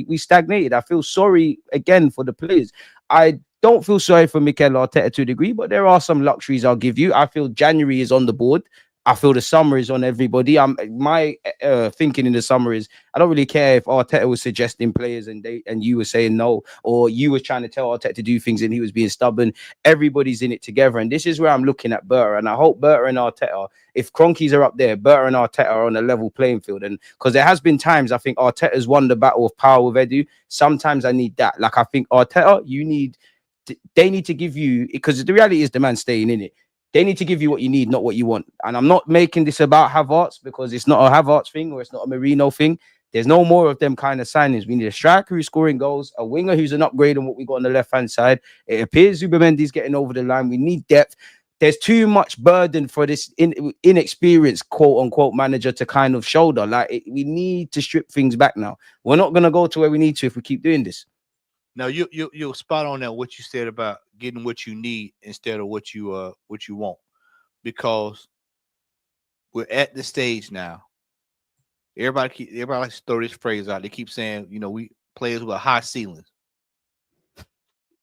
S1: we stagnated. I feel sorry again for the players. I don't feel sorry for Mikel Arteta to a degree, but there are some luxuries I'll give you. I feel January is on the board. I feel the summer is on everybody. My thinking in the summer is I don't really care if Arteta was suggesting players and you were saying no, or you were trying to tell Arteta to do things and he was being stubborn. Everybody's in it together, and this is where I'm looking at Berta. And I hope Berta and Arteta, if Cronkies are up there, Berta and Arteta are on a level playing field. And because there has been times I think Arteta's won the battle of power with Edu. Sometimes I need that. Like I think Arteta, they need to give you, because the reality is the man's staying in it. They need to give you what you need, not what you want. And I'm not making this about Havertz, because it's not a Havertz thing or it's not a Marino thing. There's no more of them kind of signings. We need a striker who's scoring goals, a winger who's an upgrade on what we got on the left-hand side. It appears Zubimendi's getting over the line. We need depth. There's too much burden for this inexperienced, quote-unquote, manager to kind of shoulder. We need to strip things back now. We're not going to go to where we need to if we keep doing this.
S2: Now you're spot on that, what you said about getting what you need instead of what you want, because we're at the stage now. Everybody likes to throw this phrase out. They keep saying, we players with high ceilings.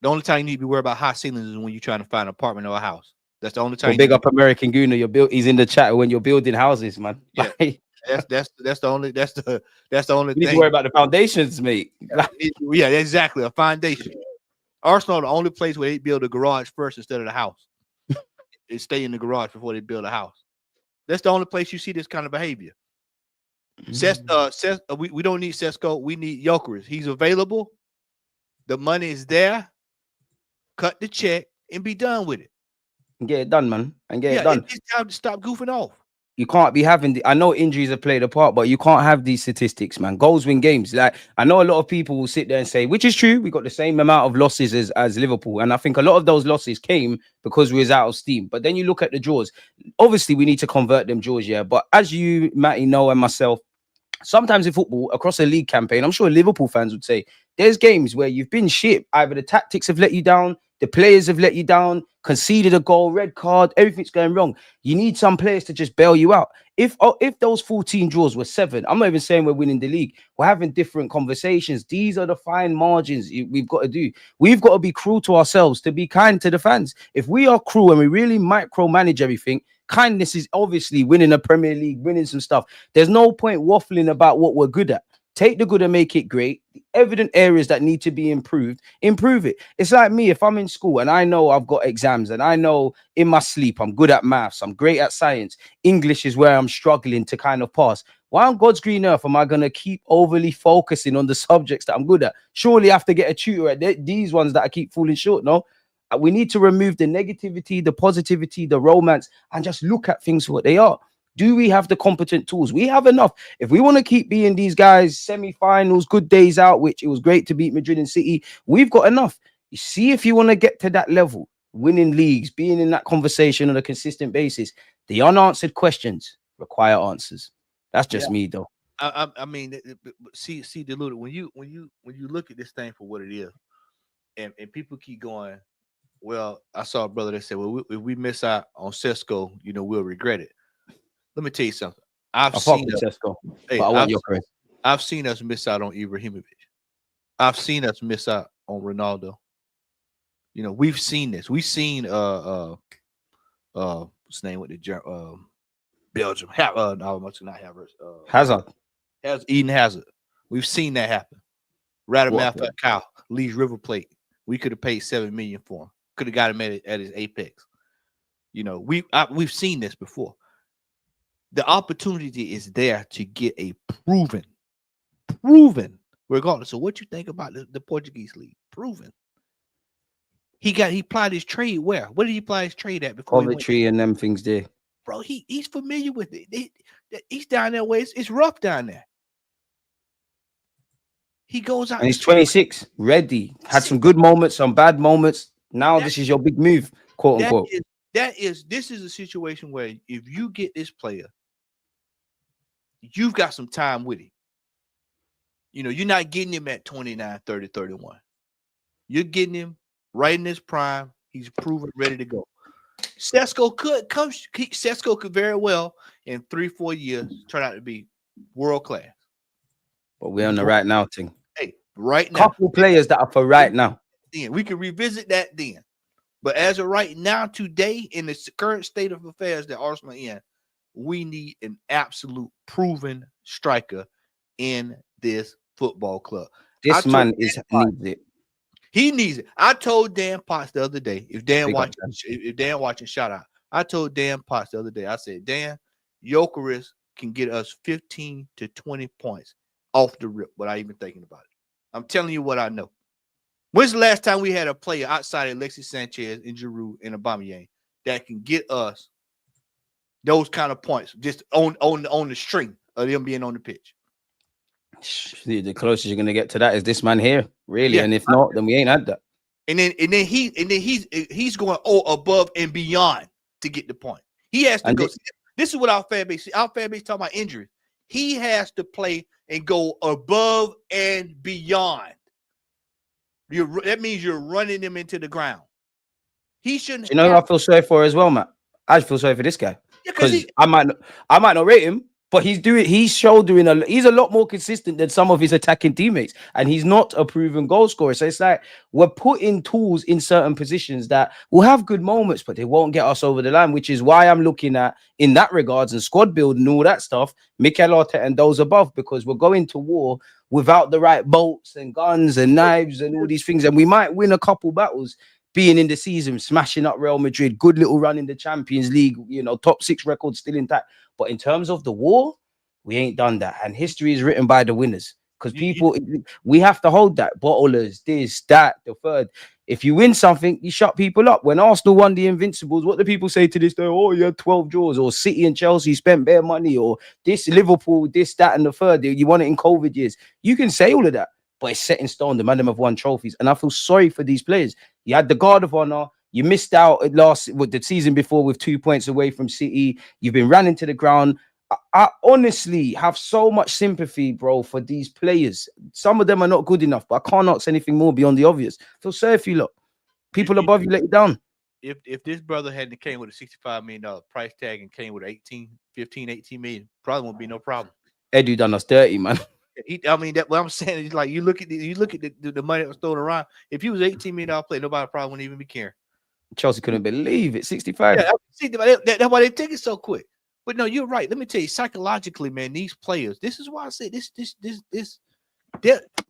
S2: The only time you need to be worried about high ceilings is when you're trying to find an apartment or a house. That's the only time.
S1: Well, big up American Gooner. He's in the chat when you're building houses, man.
S2: Yeah. That's the only
S1: You
S2: thing.
S1: need to worry about the foundations, mate.
S2: Yeah, exactly. A foundation. Arsenal, the only place where they build a garage first instead of the house. They stay in the garage before they build a house. That's the only place you see this kind of behavior. We don't need Sesko. We need Jokeris. He's available. The money is there. Cut the check and be done with it.
S1: And get it done, man. And get it
S2: Yeah,
S1: done.
S2: it's time to stop goofing off.
S1: You can't be having I know injuries have played a part, but you can't have these statistics, man. Goals win games. Like, I know a lot of people will sit there and say, which is true, we got the same amount of losses as Liverpool. And I think a lot of those losses came because we was out of steam. But then you look at the draws. Obviously, we need to convert them draws, yeah. But as you, Matty, know, and myself, sometimes in football, across a league campaign, I'm sure Liverpool fans would say, there's games where you've been shit. Either the tactics have let you down, the players have let you down, conceded a goal, red card, everything's going wrong. You need some players to just bail you out. If those 14 draws were 7, I'm not even saying we're winning the league. We're having different conversations. These are the fine margins we've got to do. We've got to be cruel to ourselves to be kind to the fans. If we are cruel and we really micromanage everything, kindness is obviously winning a Premier League, winning some stuff. There's no point waffling about what we're good at. Take the good and make it great. The evident areas that need to be improved, improve it. It's like me, if I'm in school and I know I've got exams and I know in my sleep I'm good at maths, I'm great at science, English is where I'm struggling to kind of pass. Why on God's green earth am I going to keep overly focusing on the subjects that I'm good at? Surely I have to get a tutor at these ones that I keep falling short, no? We need to remove the negativity, the positivity, the romance, and just look at things for what they are. Do we have the competent tools? We have enough. If we want to keep being these guys, semi-finals, good days out, which it was great to beat Madrid and City, we've got enough. You see, if you want to get to that level, winning leagues, being in that conversation on a consistent basis, the unanswered questions require answers. That's just me, though.
S2: I mean, see, Deluded, when you look at this thing for what it is, and people keep going, well, I saw a brother that said, well, if we miss out on Sesko, we'll regret it. Let me tell you something. I've seen us miss out on Ibrahimovic. I've seen us miss out on Ronaldo. We've seen this. We've seen what's his name with the Belgium. No, not
S1: Hazard.
S2: Eden Hazard. We've seen that happen. Radamel Falcao leaves River Plate. We could have paid $7 million for him. Could have got him at his apex. We've seen this before. The opportunity is there to get a proven, regardless of what you think about the Portuguese league, proven. He applied his trade where? What did he apply his trade at before?
S1: Coventry and them things there.
S2: Bro, he's familiar with it. He's down there where it's rough down there. He goes out.
S1: And he's 26, ready. Had some good moments, some bad moments. Now this is your big move, quote unquote.
S2: This is a situation where if you get this player, you've got some time with him. You're not getting him at 29, 30, 31. You're getting him right in his prime. He's proven ready to go. Sesko could very well in 3-4 years turn out to be world class.
S1: But we're on the right now thing.
S2: Hey, right now.
S1: Couple players that are for right now.
S2: Then we can revisit that then. But as of right now, today, in the current state of affairs that Arsenal are in, we need an absolute proven striker in this football club.
S1: This man needs it.
S2: He needs it. I told Dan Potts the other day, if Dan watching, shout out. I told Dan Potts the other day, I said, Dan, Gyökeres can get us 15 to 20 points off the rip without even thinking about it. I'm telling you what I know. When's the last time we had a player outside of Alexis Sanchez and Giroud and Aubameyang that can get us those kind of points just on the string of them being on the pitch?
S1: The closest you're gonna get to that is this man here, really. Yeah. And if not, then we ain't had that.
S2: And then he's going above and beyond to get the point. He has to go. This is what our fan base talking about injuries. He has to play and go above and beyond. That means you're running him into the ground. He shouldn't.
S1: You know who I feel sorry for as well, Matt? I feel sorry for this guy because I might not rate him, but he's a lot more consistent than some of his attacking teammates, and he's not a proven goal scorer. So it's like we're putting tools in certain positions that will have good moments, but they won't get us over the line. Which is why I'm looking at, in that regards, and squad build and all that stuff, Mikel Arteta and those above, because we're going to war without the right bolts and guns and knives and all these things, and we might win a couple battles. Being in the season, smashing up Real Madrid, good little run in the Champions League, top 6 record still intact. But in terms of the war, we ain't done that. And history is written by the winners. because we have to hold that. Bottlers, this, that, the third. If you win something, you shut people up. When Arsenal won the Invincibles, what do people say to this day? Oh, you had 12 draws, or City and Chelsea spent bare money, or this Liverpool, this, that, and the third. You won it in COVID years. You can say all of that, but it's set in stone. The man them have won trophies, and I feel sorry for these players. You had the Guard of Honor. You missed out at the season before with 2 points away from City. You've been ran into the ground. I honestly have so much sympathy, bro, for these players. Some of them are not good enough, but I can't ask anything more beyond the obvious. Feel sorry for you, look. People above you let you down.
S2: If this brother hadn't came with a $65 million price tag and came with 18 million, probably won't be no problem.
S1: Edu done us dirty, man.
S2: That what I'm saying is, like, you look at the money that was thrown around. If he was $18 million player, nobody probably wouldn't even be caring.
S1: Chelsea couldn't believe it. 65.
S2: Yeah, see, that's why they take it so quick. But no, you're right. Let me tell you, psychologically, man, these players. This is why I say this.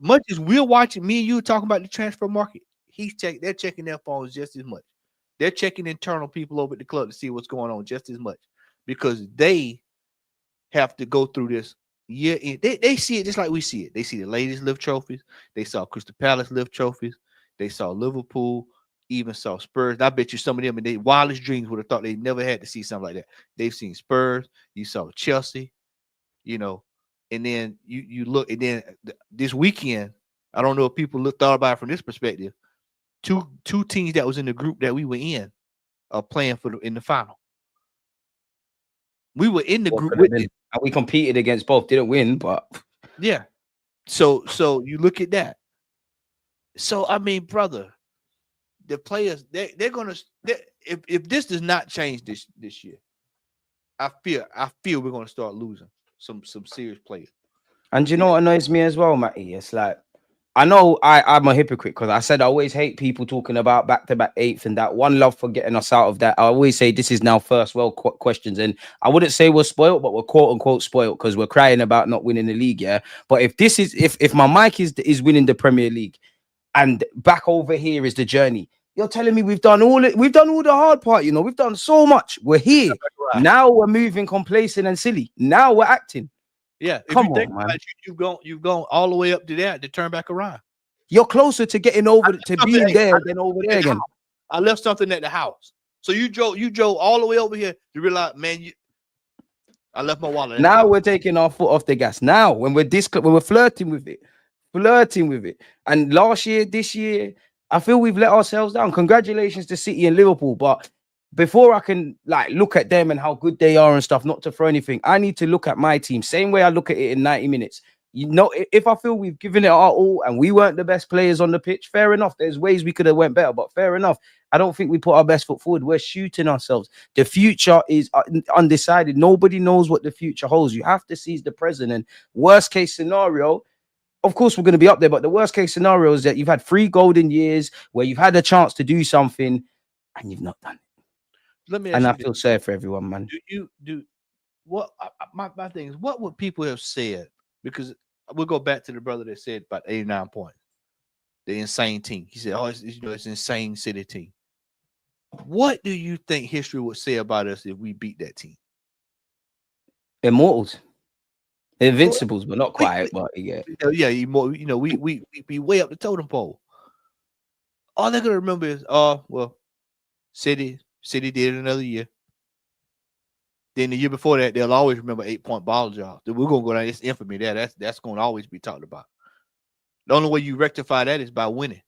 S2: Much as we're watching, me and you talking about the transfer market, they're checking their phones just as much. They're checking internal people over at the club to see what's going on just as much, because they have to go through this year in. They see it just like we see it. They see the ladies lift trophies. They saw Crystal Palace lift trophies. They saw Liverpool. Even saw Spurs. I bet you some of them in their wildest dreams would have thought they never had to see something like that. They've seen Spurs. You saw Chelsea, and then you look, and then this weekend, I don't know if people thought about it from this perspective. Two teams that was in the group that we were in are playing in the final. We were in the group with it.
S1: We competed against both. Didn't win, but
S2: yeah. So you look at that. So I mean, brother. The players, they're gonna if this does not change this year, I feel we're gonna start losing some serious players.
S1: And you know what annoys me as well, Matty? It's like, I know I'm a hypocrite because I said I always hate people talking about back-to-back eighth and that. One love for getting us out of that. I always say this is now first world questions, and I wouldn't say we're spoiled, but we're quote unquote spoiled because we're crying about not winning the league. Yeah, but if my mic is winning the Premier League, and back over here is the journey. You're telling me we've done all the hard part, we've done so much. We're here. Right. Now we're moving complacent and silly. Now we're acting.
S2: Yeah. Come on, man. You've gone all the way up to that to turn back around.
S1: You're closer to getting over to being there than over there again.
S2: I left something at the house. So you drove all the way over here to realize, man, I left my wallet.
S1: Now we're taking our foot off the gas. Now when we're flirting with it. And this year, I feel we've let ourselves down. Congratulations to City and Liverpool, but before I can look at them and how good they are and stuff, not to throw anything, I need to look at my team same way I look at it in 90 minutes. If I feel we've given it our all and we weren't the best players on the pitch, fair enough. There's ways we could have went better, but fair enough. I don't think we put our best foot forward. We're shooting ourselves. The future is undecided. Nobody knows what the future holds. You have to seize the present. And worst case scenario, of course, we're going to be up there, but the worst case scenario is that you've had 3 golden years where you've had a chance to do something and you've not done it. I feel sorry for everyone, man.
S2: My thing is, what would people have said? Because we'll go back to the brother that said about 89 points, the insane team. He said, it's an insane City team. What do you think history would say about us if we beat that team?
S1: Immortals. Invincibles, but not quite. But yeah,
S2: we be way up the totem pole. All they're gonna remember is, City did it another year. Then the year before that, they'll always remember 8-point ball jobs. We're gonna go down. It's infamy there. That's gonna always be talked about. The only way you rectify that is by winning,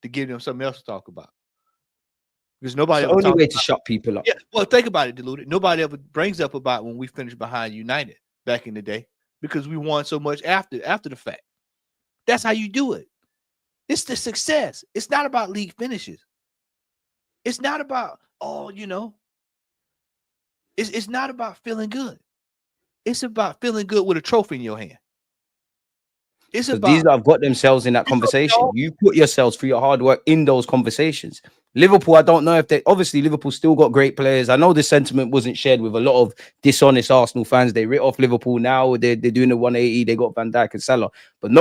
S2: to give them something else to talk about. Because nobody
S1: it's the only way to shut people up.
S2: Yeah, well, think about it, Deluded. Nobody ever brings up about when we finished behind United back in the day, because we won so much after the fact. That's how you do it. It's the success. It's not about league finishes. It's not about, it's not about feeling good. It's about feeling good with a trophy in your hand. It's about
S1: these that have got themselves in that conversation. You put yourselves through your hard work in those conversations. Liverpool, I don't know if obviously Liverpool still got great players. I know the sentiment wasn't shared with a lot of dishonest Arsenal fans. They writ off Liverpool now. They're doing the 180. They got Van Dijk and Salah. But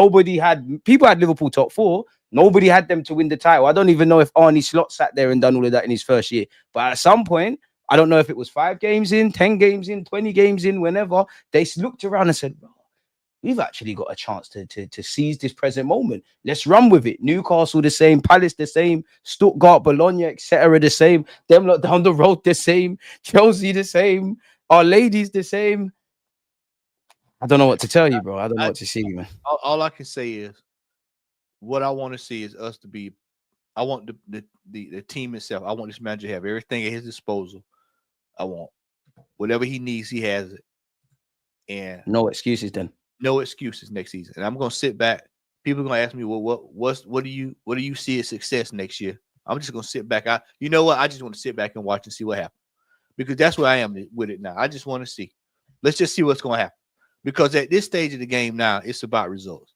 S1: people had Liverpool top 4. Nobody had them to win the title. I don't even know if Arne Slot sat there and done all of that in his first year. But at some point, I don't know if it was 5 games in, 10 games in, 20 games in, whenever, they looked around and said, we've actually got a chance to seize this present moment. Let's run with it. Newcastle the same, Palace the same, Stuttgart, Bologna, etc. the same. Them lot down the road the same, Chelsea the same, Our Ladies the same. I don't know what to tell you, bro. I don't know what to see, man.
S2: All I can say is what I want to see is us to be. I want the team itself. I want this manager to have everything at his disposal. I want whatever he needs, he has it. And
S1: no excuses then.
S2: No excuses next season. And I'm gonna sit back. People are gonna ask me, well, what do you see as success next year? I'm just gonna sit back. You know what? I just want to sit back and watch and see what happens. Because that's where I am with it now. I just want to see. Let's just see what's gonna happen. Because at this stage of the game now, it's about results.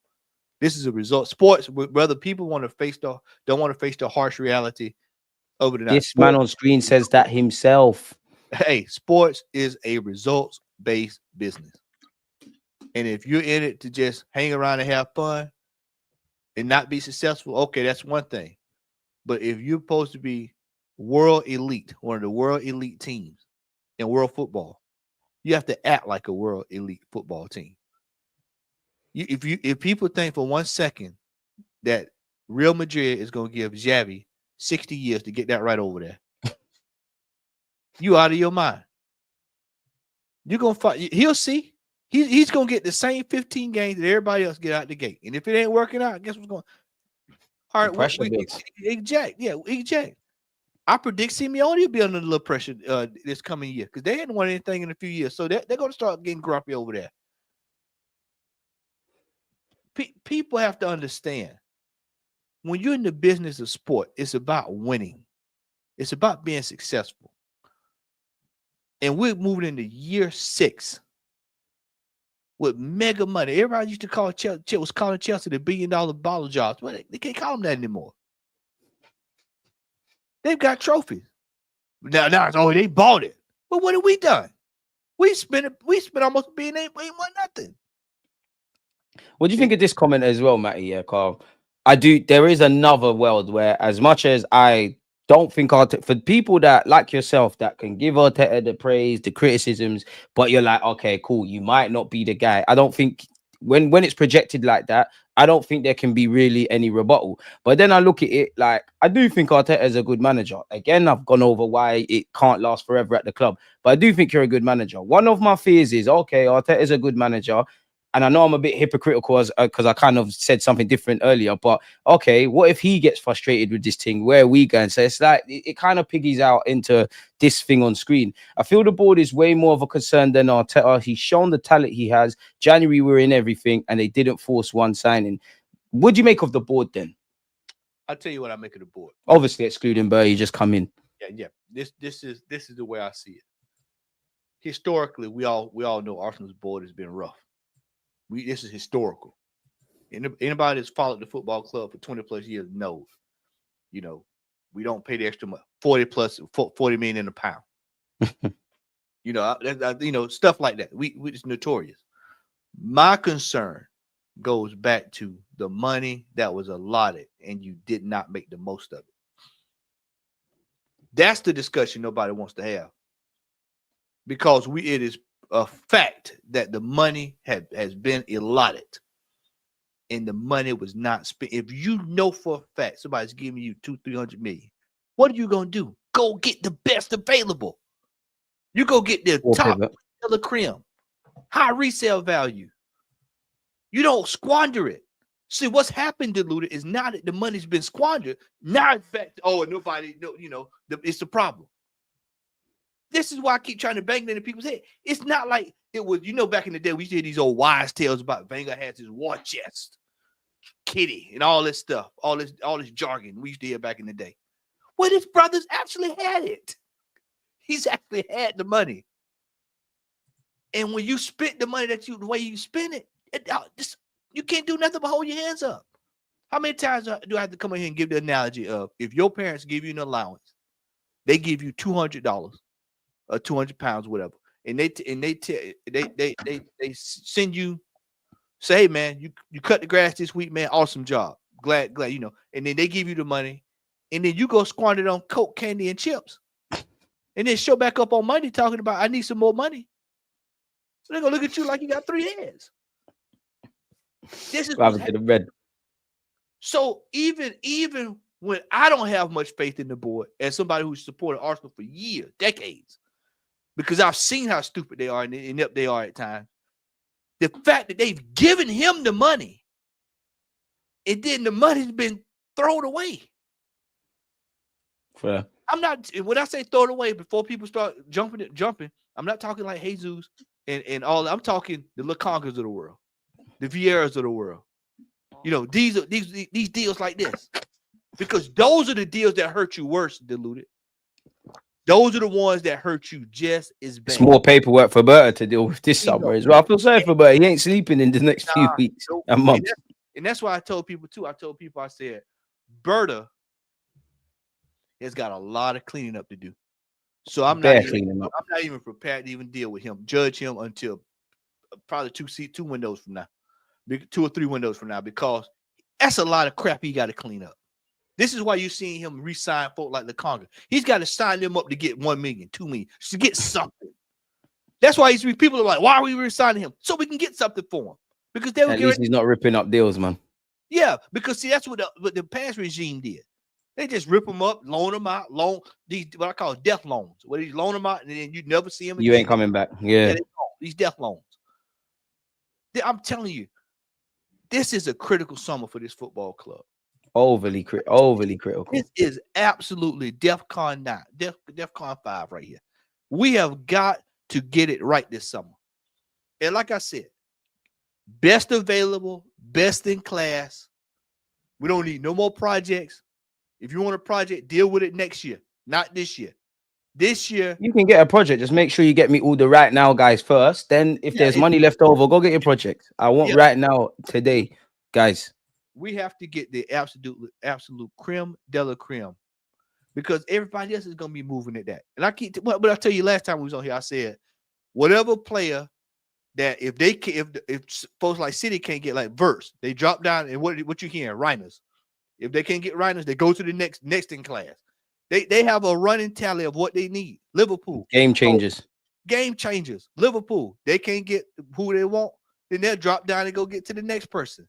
S2: This is a result. Sports, whether people want to don't want to face the harsh reality over the night.
S1: This man on screen says that himself.
S2: Hey, sports is a results-based business. And if you're in it to just hang around and have fun and not be successful, okay, that's one thing. But if you're supposed to be world elite, one of the world elite teams in world football, you have to act like a world elite football team. If people think for 1 second that Real Madrid is going to give Xavi 60 years to get that right over there, you out of your mind. You're going to fight. He'll see. He's going to get the same 15 games that everybody else get out the gate. And if it ain't working out, guess what's going on? All right, eject. Yeah, eject. I predict Simeone will be under a little pressure this coming year because they hadn't won anything in a few years. So they're going to start getting grumpy over there. People have to understand when you're in the business of sport, it's about winning. It's about being successful. And we're moving into year 6 with mega money. Everybody used to call Chelsea the $1 billion baller jobs. But they can't call them that anymore. They've got trophies. Now they bought it. But what have we done? We spent almost $1 billion, ain't won nothing.
S1: What do you think of this comment as well, Matty? Yeah, Carl. There is another world where, as much as I don't think Arteta, for people that like yourself that can give Arteta the praise, the criticisms, but you're like, okay, cool, you might not be the guy. I don't think when it's projected like that, I don't think there can be really any rebuttal. But then I look at it like I do think Arteta is a good manager. Again, I've gone over why it can't last forever at the club, but I do think you're a good manager. One of my fears is, okay, Arteta is a good manager. And I know I'm a bit hypocritical because I kind of said something different earlier. But okay, what if he gets frustrated with this thing? Where are we going? So it's like it kind of piggies out into this thing on screen. I feel the board is way more of a concern than Arteta. He's shown the talent he has. January we're in everything, and they didn't force one signing. What do you make of the board then?
S2: I'll tell you what I make of the board.
S1: Obviously, excluding Burr, you just come in.
S2: Yeah. This is the way I see it. Historically, we all know Arsenal's board has been rough. This is historical. Anybody that's followed the football club for 20 plus years knows, we don't pay the extra money, 40 million in a pound. Stuff like that. We just notorious. My concern goes back to the money that was allotted and you did not make the most of it. That's the discussion nobody wants to have. Because it is a fact that the money has been allotted and the money was not spent. If you know for a fact somebody's giving you $200-300 million, what are you going to do? Go get the best available. You go get the top of the cream, high resale value. You don't squander it. See, what's happened, Deluded, is now that the money's been squandered, now it's back to, it's the problem. This is why I keep trying to bang it into people's head. It's not like it was, back in the day, we used to hear these old wise tales about Wenger has his war chest, kitty, and all this stuff, all this jargon we used to hear back in the day. Well, his brothers actually had it. He's actually had the money. And when you spent the money the way you spend it, you can't do nothing but hold your hands up. How many times do I have to come in here and give the analogy of if your parents give you an allowance, they give you $200 or 200 pounds, whatever, and they send you, say, hey man, you cut the grass this week, man, awesome job, glad, and then they give you the money, and then you go squander it on Coke, candy, and chips, and then show back up on Monday talking about I need some more money. So they're gonna look at you like you got 3 heads. This is
S1: What
S2: what's
S1: happened to the
S2: happening.
S1: bread?
S2: So even when I don't have much faith in the board, as somebody who's supported Arsenal for years, decades, because I've seen how stupid they are and inept they are at times. The fact that they've given him the money, and then the money's been thrown away.
S1: Fair.
S2: I'm not, when I say throw it away, before people start jumping, I'm not talking like Jesus and all. I'm talking the Lukangas of the world, the Vieiras of the world. You know, these deals like this, because those are the deals that hurt you worse, Deluded. Those are the ones that hurt you just as bad.
S1: It's more paperwork for Berta to deal with this summer as well. I feel sorry for Berta. He ain't sleeping in the next few weeks and months.
S2: And that's why I told people too. I said, Berta has got a lot of cleaning up to do. So I'm not even prepared to even deal with him, judge him until probably two windows from now, 2 or 3 windows from now, because that's a lot of crap he got to clean up. This is why you're seeing him re-sign folk like Lukonga. He's got to sign them up to get 1 million, 2 million, to get something. That's why people are like, why are we re-signing him? So we can get something for him. Because they
S1: at least he's not ripping up deals, man.
S2: Yeah, because see, that's what the past regime did. They just rip them up, loan them out, these what I call death loans. Where you loan them out and then you never see them again.
S1: You ain't coming back. Yeah.
S2: These death loans. I'm telling you, this is a critical summer for this football club.
S1: Overly critical.
S2: This is absolutely DEFCON 9, DEFCON 5 right here. We have got to get it right this summer. And like I said, best available, best in class. We don't need no more projects. If you want a project, deal with it next year, not this year. This year,
S1: you can get a project. Just make sure you get me all the right now guys first. Then if there's money left over, go get your project. I want right now, today, guys.
S2: We have to get the absolute creme de la creme, because everybody else is going to be moving at that. And but I tell you, last time we was on here, I said, whatever player that if folks like City can't get like Verse, they drop down, and what you hearing, Reiners. If they can't get Reiners, they go to the next in class. They have a running tally of what they need. Liverpool.
S1: Game changers.
S2: Liverpool. They can't get who they want, then they'll drop down and go get to the next person.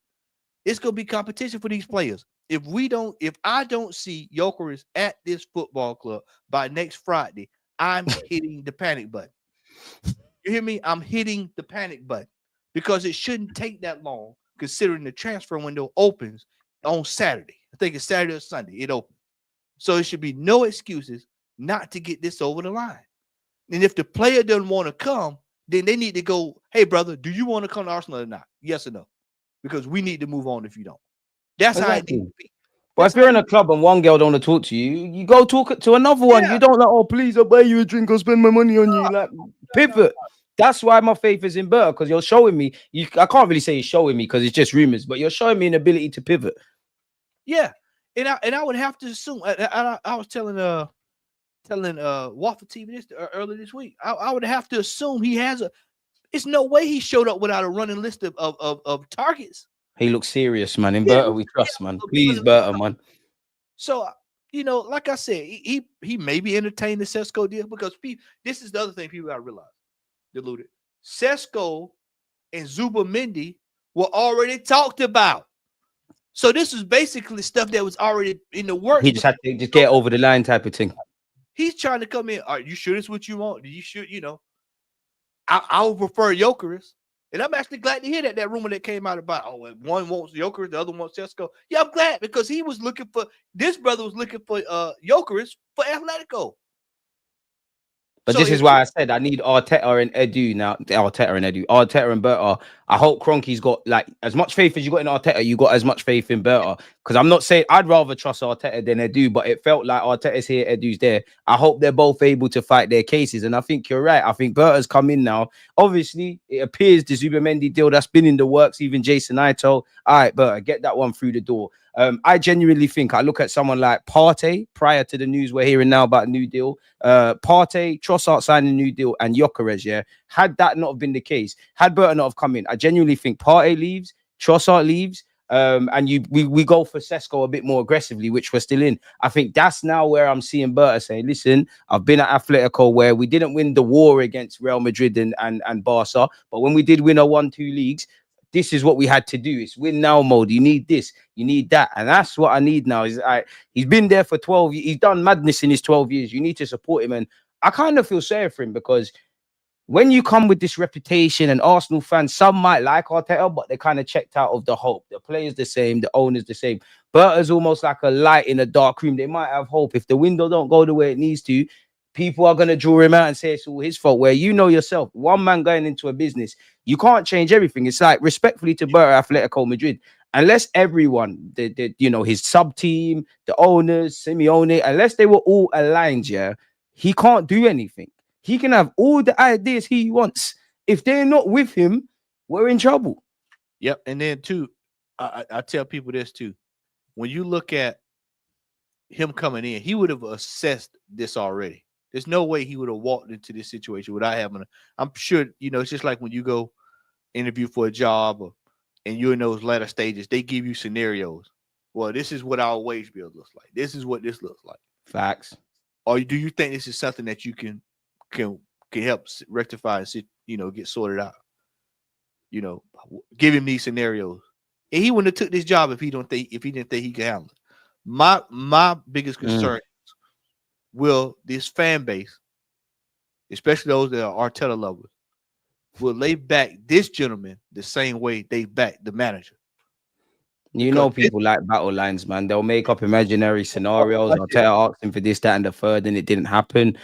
S2: It's going to be competition for these players. If I don't see Gyökeres at this football club by next Friday, I'm hitting the panic button. You hear me? I'm hitting the panic button, because it shouldn't take that long, considering the transfer window opens on Saturday. I think it's Saturday or Sunday. It opens. So it should be no excuses not to get this over the line. And if the player doesn't want to come, then they need to go, hey, brother, do you want to come to Arsenal or not? Yes or no? Because we need to move on if you don't. That's how it needs to be.
S1: But if you're in a club and one girl don't want to talk to you, you go talk to another one. You don't like, oh, please, I'll buy you a drink, I'll spend my money on you. Like, pivot. That's why my faith is in Berta, because you're showing me. I can't really say you're showing me because it's just rumors, but you're showing me an ability to pivot.
S2: Yeah. And I would have to assume. I was telling Waffle TV this earlier this week. I would have to assume he has it's no way he showed up without a running list of targets.
S1: He looks serious, man. In Berta, we trust, man. Please, Berta, man.
S2: So, like I said, he maybe entertained the Sesko deal, because this is the other thing people got to realize. Deluded. Sesko and Zubimendi were already talked about. So this is basically stuff that was already in the works.
S1: He just had to get over the line type of thing.
S2: He's trying to come in. Are you sure this is what you want? You should, I would prefer Gyökeres. And I'm actually glad to hear that rumor that came out about, one wants Gyökeres, the other wants Sesko. Yeah, I'm glad, because this brother was looking for Gyökeres for Atletico.
S1: But this is why I said I need Arteta and Edu now. Arteta and Berta. I hope Kroenke's got like as much faith as you got in Arteta. You got as much faith in Berta. Because I'm not saying I'd rather trust Arteta than Edu, but it felt like Arteta's here, Edu's there. I hope they're both able to fight their cases. And I think you're right. I think Berta's come in now. Obviously, it appears the Zubimendi deal that's been in the works. Even Jason Ito. All right, Berta, get that one through the door. I genuinely think I look at someone like Partey prior to the news we're hearing now about a new deal. Partey, Trossard signing a new deal, and Gyökeres, yeah. Had that not have been the case, had Berta not have come in, I genuinely think Partey leaves, Trossard leaves, and we go for Sesko a bit more aggressively, which we're still in. I think that's now where I'm seeing Berta saying, listen, I've been at Atletico where we didn't win the war against Real Madrid and Barca, but when we did win our 1-2 leagues, this is what we had to do. It's win now mode. You need this, you need that. And that's what I need now. Is he's been there for 12 years. He's done madness in his 12 years. You need to support him. And I kind of feel sorry for him because when you come with this reputation, and Arsenal fans, some might like Arteta, but they kind of checked out of the hope. The players the same, the owners the same. Berta's almost like a light in a dark room. They might have hope. If the window don't go the way it needs to, people are going to draw him out and say it's all his fault. Where you know yourself, one man going into a business, you can't change everything. It's like, respectfully to Berta, Atletico Madrid, unless everyone, his sub team, the owners, Simeone, unless they were all aligned, he can't do anything. He can have all the ideas he wants. If they're not with him, we're in trouble.
S2: Yep. And then too, I tell people this too. When you look at him coming in, he would have assessed this already. There's no way he would have walked into this situation without having I'm sure, it's just like when you go interview for a job and you're in those latter stages, they give you scenarios. Well, this is what our wage bill looks like. This is what this looks like.
S1: Facts.
S2: Or do you think this is something that you can help rectify and get sorted out? Give him these scenarios. And he wouldn't have took this job if he didn't think he could handle it. My biggest concern is, will this fan base, especially those that are Arteta lovers, will they back this gentleman the same way they back the manager?
S1: People like battle lines, man. They'll make up imaginary scenarios. Arteta asked him for this, that, and the third, and it didn't happen.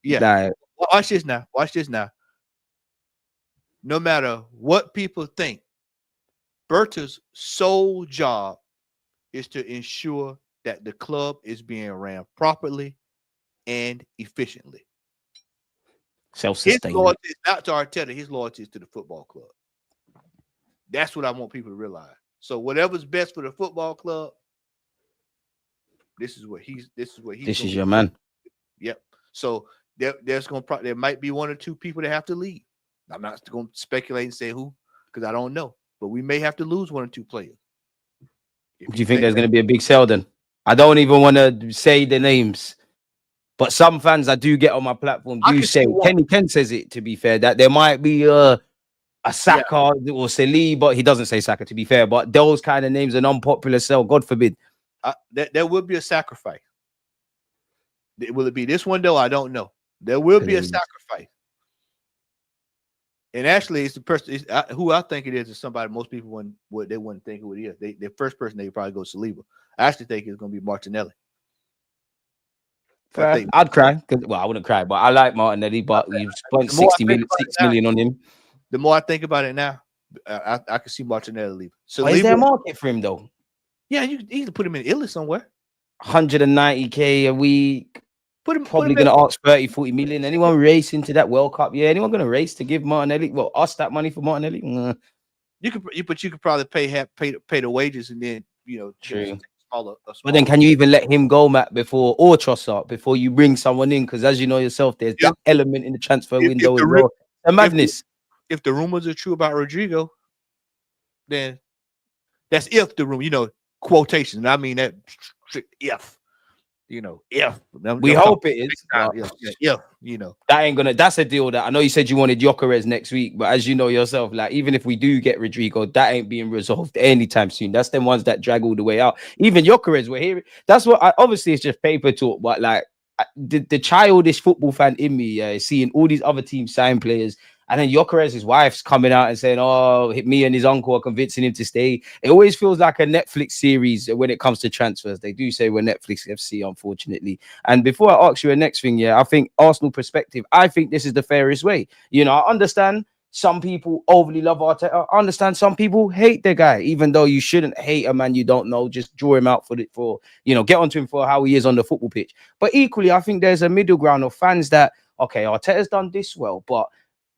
S2: Yeah. Watch this now. No matter what people think, Berta's sole job is to ensure that the club is being ran properly and efficiently.
S1: Self-sustained.
S2: His loyalty is not to Arteta. His loyalty is to the football club. That's what I want people to realize. So whatever's best for the football club, this is
S1: your man.
S2: Yep. So there might be one or two people that have to leave. I'm not going to speculate and say who, because I don't know. But we may have to lose one or two players.
S1: Do you think there's going to be a big sell then? I don't even want to say the names, but some fans I do get on my platform do say, Ken says it, to be fair, that there might be a Saka or Sali, but he doesn't say Saka, to be fair. But those kind of names, an unpopular sell, God forbid.
S2: There will be a sacrifice. Will it be this one, though? I don't know. There will be a sacrifice. And actually, it's the person who I think it is somebody most people wouldn't think who it is. The first person they would probably go Saliba. I actually think it's going to be Martinelli.
S1: I'd cry. Well, I wouldn't cry, but I like Martinelli. But you spent 6 million on him.
S2: The more I think about it now, I can see Martinelli leaving.
S1: So is there a market for him though?
S2: Yeah, you can easily put him in Italy somewhere.
S1: 190K a week. Probably going to ask 30-40 million. Anyone race into that World Cup? Yeah, anyone going to race to give Martinelli? Well, us that money for Martinelli?
S2: You could probably pay the wages and then
S1: true. But then can you even let him go, Matt, before you bring someone in? Because as you know yourself, there's that element in the transfer window as well. A madness.
S2: If the rumors are true about Rodrigo, then that's if the rumor, quotations. I mean that if. If
S1: we hope it is,
S2: that
S1: ain't gonna. That's a deal that I know you said you wanted Gyökeres next week, but as you know yourself, like even if we do get Rodrigo, that ain't being resolved anytime soon. That's them ones that drag all the way out. Even Gyökeres, we're hearing. That's what. Obviously, it's just paper talk, but like the childish football fan in me, seeing all these other teams sign players. And then Gyökeres' wife's coming out and saying, "Oh, me and his uncle are convincing him to stay." It always feels like a Netflix series when it comes to transfers. They do say we're Netflix FC, unfortunately. And before I ask you a next thing, I think Arsenal perspective, I think this is the fairest way. I understand some people overly love Arteta. I understand some people hate the guy, even though you shouldn't hate a man you don't know. Just draw him out get onto him for how he is on the football pitch. But equally, I think there's a middle ground of fans that, okay, Arteta's done this well, but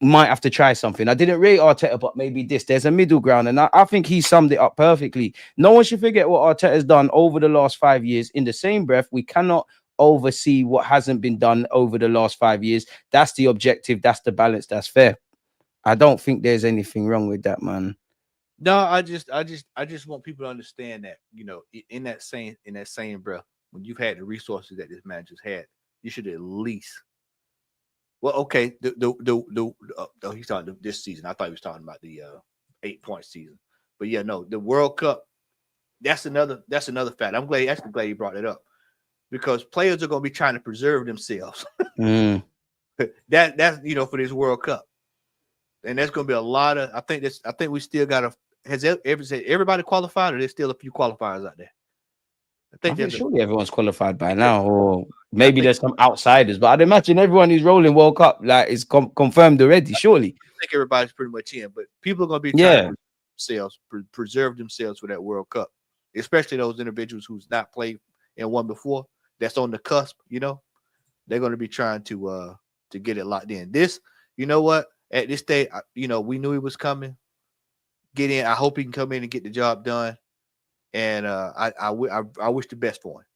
S1: might have to try something. I didn't rate Arteta, but maybe this. There's a middle ground, and I think he summed it up perfectly. No one should forget what Arteta's done over the last 5 years. In the same breath, we cannot oversee what hasn't been done over the last 5 years. That's the objective. That's the balance. That's fair. I don't think there's anything wrong with that, man.
S2: No, I just want people to understand that, in that same breath, when you've had the resources that this manager's had, you should at least. Well, okay. He's talking this season. I thought he was talking about the 8-point season. But yeah, no, the World Cup. That's another fact. I'm glad you brought it up because players are going to be trying to preserve themselves. That's for this World Cup, and there's going to be a lot of. I think we still got to. Has everybody qualified, or there's still a few qualifiers out there?
S1: I think surely everyone's qualified by now, or maybe there's some outsiders. But I'd imagine everyone who's rolling World Cup is confirmed already. Surely,
S2: I think everybody's pretty much in, but people are going to be trying to preserve themselves for that World Cup, especially those individuals who's not played and won before. That's on the cusp. They're going to be trying to get it locked in. This, what? At this stage, we knew he was coming. Get in. I hope he can come in and get the job done. And I wish the best for him.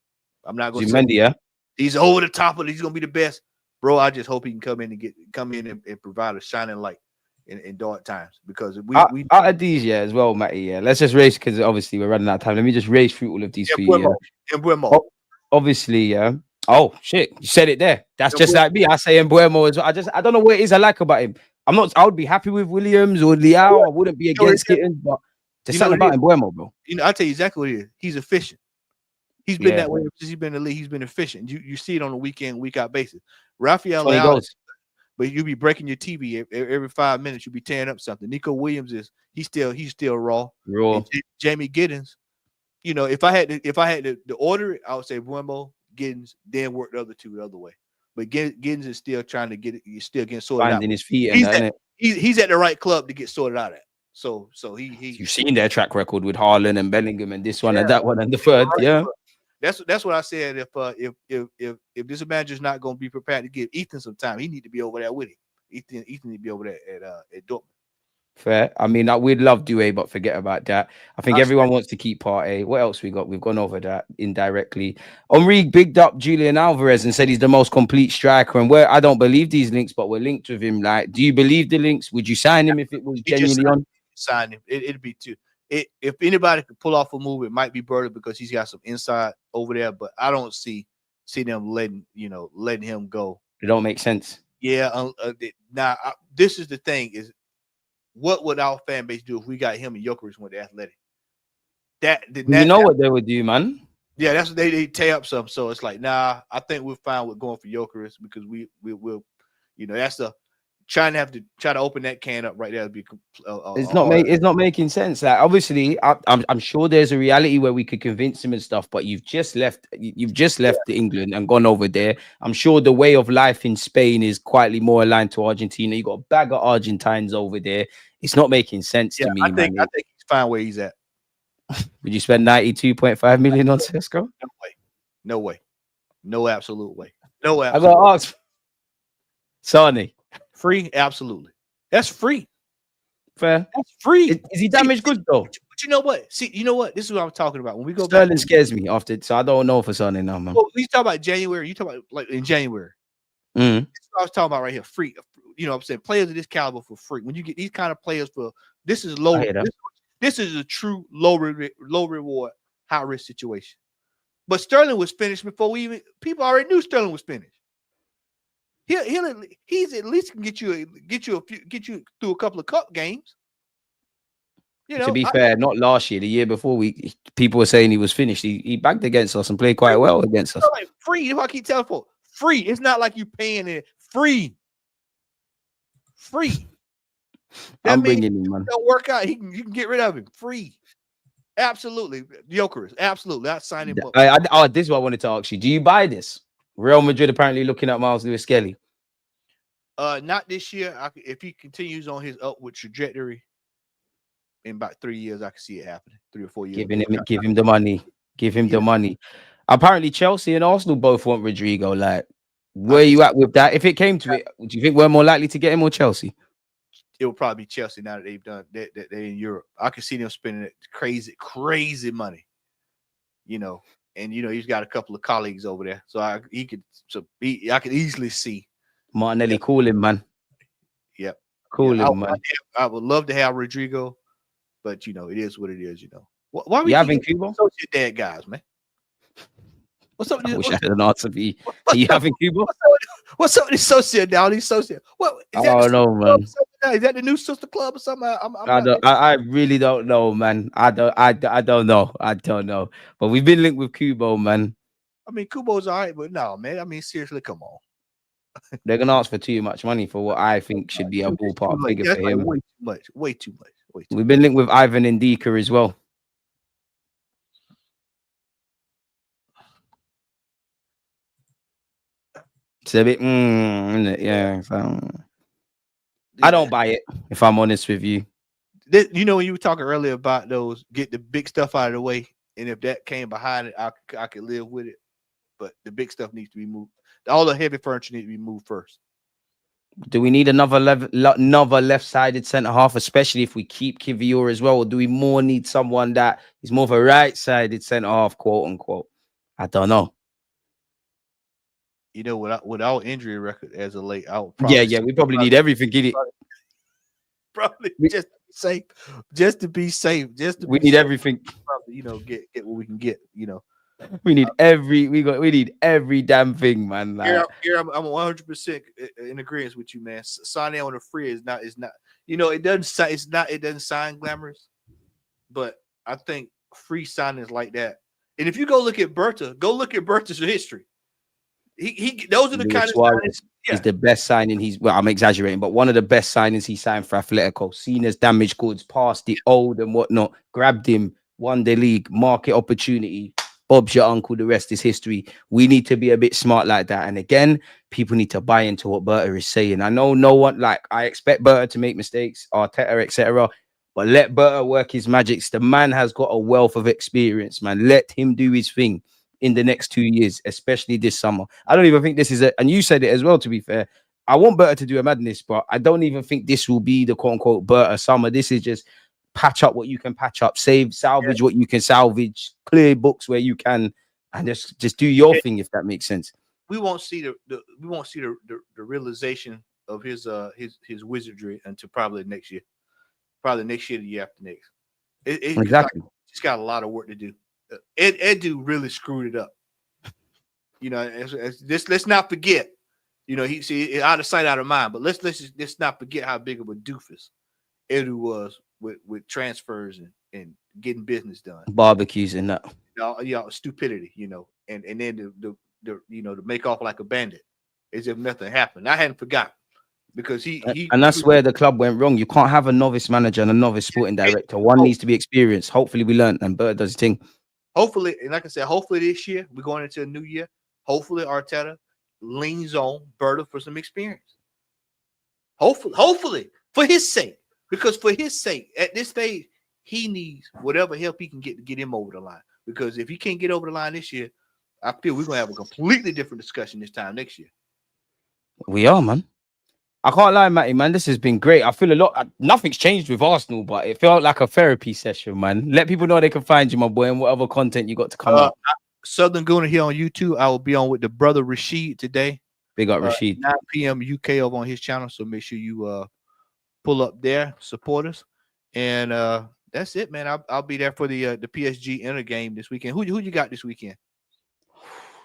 S2: I'm not going to say he's over the top of it. He's going to be the best, bro. I just hope he can come in and provide a shining light in dark times because we
S1: out of these as well, Matty. Yeah, let's just race because obviously we're running out of time. Let me just race through all of these for you. Obviously, yeah. Oh shit, you said it there. That's just like me. I say Mbuemo as well. I don't know what it is I like about him. I would be happy with Williams or Leao. I wouldn't be against Gittins, but there's something about Mbuemo, bro.
S2: I'll tell you exactly what it is. He's efficient. He's been that way since he's been in the league. He's been efficient. You see it on a week in, week out basis. Rafael Leao, but you be breaking your TV every 5 minutes. You be tearing up something. Nico Williams he's still raw. And Jamie Gittins, if I had to order it, I would say Mbuemo, Gittins, then work the other two the other way. But Gittins is still trying to he's still getting sorted
S1: finding
S2: out.
S1: His feet.
S2: He's at the right club to get sorted out at. So he
S1: you've seen their track record with Haaland and Bellingham and this one and that one and the third. Yeah.
S2: That's what I said. If this manager's not going to be prepared to give Ethan some time, he need to be over there with him. Ethan need to be over there at Dortmund.
S1: Fair. I mean, we'd love Doué, but forget about that. I think everyone wants to keep Partey. What else we got? We've gone over that indirectly. Henri bigged up Julian Alvarez and said he's the most complete striker. And I don't believe these links, but we're linked with him. Like, do you believe the links? Would you sign him if it was genuinely on?
S2: Sign him. It'd be too. If anybody could pull off a move, it might be Berta because he's got some inside over there. But I don't see them letting him go.
S1: It don't make sense.
S2: Yeah. Now this is the thing: is what would our fan base do if we got him and Jokeris went to Athletic?
S1: What they would do, man.
S2: Yeah, that's what they tear up some. So it's like, nah, I think we're fine with going for Jokeris because we will. That's the. Trying to open that can up right there would be
S1: it's not making sense. Like obviously I'm sure there's a reality where we could convince him and stuff, but you've just left England and gone over there. I'm sure the way of life in Spain is quietly more aligned to Argentina. You got a bag of Argentines over there. It's not making sense to me.
S2: I think he's fine where he's at.
S1: Would you spend 92.5 million on Sesko?
S2: No way. No absolute way. No absolute.
S1: I got asked Sonny.
S2: Free, absolutely. That's free.
S1: Fair.
S2: That's free.
S1: Is he damaged goods though?
S2: But you know what? This is what I'm talking about. When we go
S1: Sterling scares me after, so I don't know for Sonny now, man.
S2: Well, you talk about January. You talk about like in January.
S1: Mm-hmm.
S2: That's what I was talking about right here. Free. I'm saying players of this caliber for free. When you get these kind of players this is low. This is a true low reward, high risk situation. But Sterling was finished before people already knew Sterling was finished. He's at least can get you through a couple of cup games.
S1: To be fair, not last year, the year before, people were saying he was finished. He bagged against us and played quite well against us.
S2: Like free, if I keep telling folks, free. It's not like you paying it. Free.
S1: I'm bringing him, man.
S2: Don't work out. You can get rid of him. Free. Absolutely. Jokeris. Absolutely. I'd sign him up.
S1: This is what I wanted to ask you. Do you buy this? Real Madrid apparently looking at Miles Lewis-Skelly.
S2: Not this year. If he continues on his upward trajectory, in about 3 years, I can see it happening. 3 or 4 years.
S1: Give him the money. Give him the money. Apparently, Chelsea and Arsenal both want Rodrigo. Like, where are you at with that? If it came to it, do you think we're more likely to get him or Chelsea?
S2: It will probably be Chelsea now that they've done that. They're in Europe. I can see them spending crazy money. And he's got a couple of colleagues over there, so I could easily see
S1: Martinelli. Call him, man.
S2: Yep,
S1: him, man.
S2: I would love to have Rodrigo, but it is what it is. Why are we
S1: having Cuba?
S2: Associate dad guys, man? What's up?
S1: I wish I had an answer for you. Are you having Cuba?
S2: What's up with the associate now? These associate. What?
S1: I don't know, man.
S2: Is that the new sister club or something? I'm
S1: I
S2: not.
S1: don't. I really don't know, man. I don't know. I don't know. But we've been linked with Kubo, man.
S2: I mean, Kubo's all right, but no, man. I mean, seriously, come on.
S1: They're gonna ask for too much money for what I think should be a
S2: It's too
S1: ballpark
S2: late.
S1: figure for
S2: That's like
S1: him.
S2: way too much. Way too much. Way too
S1: We've
S2: much.
S1: been linked with Ivan and Dika as well. It's a bit, isn't it? Yeah. So I
S2: Yeah.
S1: don't buy it, if I'm honest with you.
S2: You know, when you were talking earlier about those, get the big stuff out of the way, and if that came behind it, I could live with it. But the big stuff needs to be moved. All the heavy furniture needs to be moved first.
S1: Do we need another another left-sided centre half, especially if we keep Kivior as well? Or do we more need someone that is more of a right-sided centre half, quote unquote? I don't know.
S2: You know, without injury record as of late, I would
S1: Yeah,
S2: probably
S1: yeah, we probably need everything in it.
S2: probably
S1: We,
S2: just to be safe, just to be safe, just to
S1: we
S2: be
S1: need
S2: safe.
S1: everything.
S2: Probably, get what we can get.
S1: We need we need every damn thing, man. Like,
S2: Here I'm 100% in agreement with you, man. Signing on the free is not. It doesn't sign glamorous, but I think free signings like that. And if you go look at Berta's history. Those are the
S1: Luis
S2: kind of
S1: Suarez
S2: signings. Yeah,
S1: is the best signing. Well, I'm exaggerating, but one of the best signings he signed for Atletico. Seen as damaged goods, past the old and whatnot. Grabbed him, won the league, market opportunity. Bob's your uncle. The rest is history. We need to be a bit smart like that. And again, people need to buy into what Berta is saying. I know no one I expect Berta to make mistakes, Arteta, etc. But let Berta work his magics. The man has got a wealth of experience, man. Let him do his thing in the next 2 years, especially this summer. I don't even think this is and you said it as well, to be fair. I want Berta to do a madness, but I don't even think this will be the quote unquote Berta summer. This is just patch up what you can patch up, salvage what you can salvage, clear books where you can, and just do your
S2: yeah.
S1: thing, if that makes sense.
S2: We won't see the realization of his wizardry until probably next year. Probably next year, the year after next. Because
S1: Exactly.
S2: he's got a lot of work to do. Edu really screwed it up. Let's not forget. He out of sight, out of mind. But let's not forget how big of a doofus Edu was with transfers and getting business done.
S1: Barbecues and that.
S2: Stupidity. And then to make off like a bandit as if nothing happened. I hadn't forgotten because
S1: And that's where the club went wrong. You can't have a novice manager and a novice sporting director. One needs to be experienced. Hopefully, we learned, and Bert does his thing.
S2: Hopefully, and like I said, hopefully this year we're going into a new year. Hopefully, Arteta leans on Berta for some experience. Hopefully, for his sake, because for his sake, at this stage, he needs whatever help he can get to get him over the line. Because if he can't get over the line this year, I feel we're gonna have a completely different discussion this time next year.
S1: We are, man. I can't lie, Matty, man. This has been great. I feel a lot. Nothing's changed with Arsenal, but it felt like a therapy session, man. Let people know they can find you, my boy, and whatever content you got to come out.
S2: Southern Gooner here on YouTube. I will be on with the brother Rashid today.
S1: Big up, Rashid.
S2: 9 p.m. UK over on his channel. So make sure you pull up there, support us, and that's it, man. I'll be there for the PSG inner game this weekend. Who you got this weekend?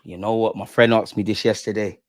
S1: You know what? My friend asked me this yesterday.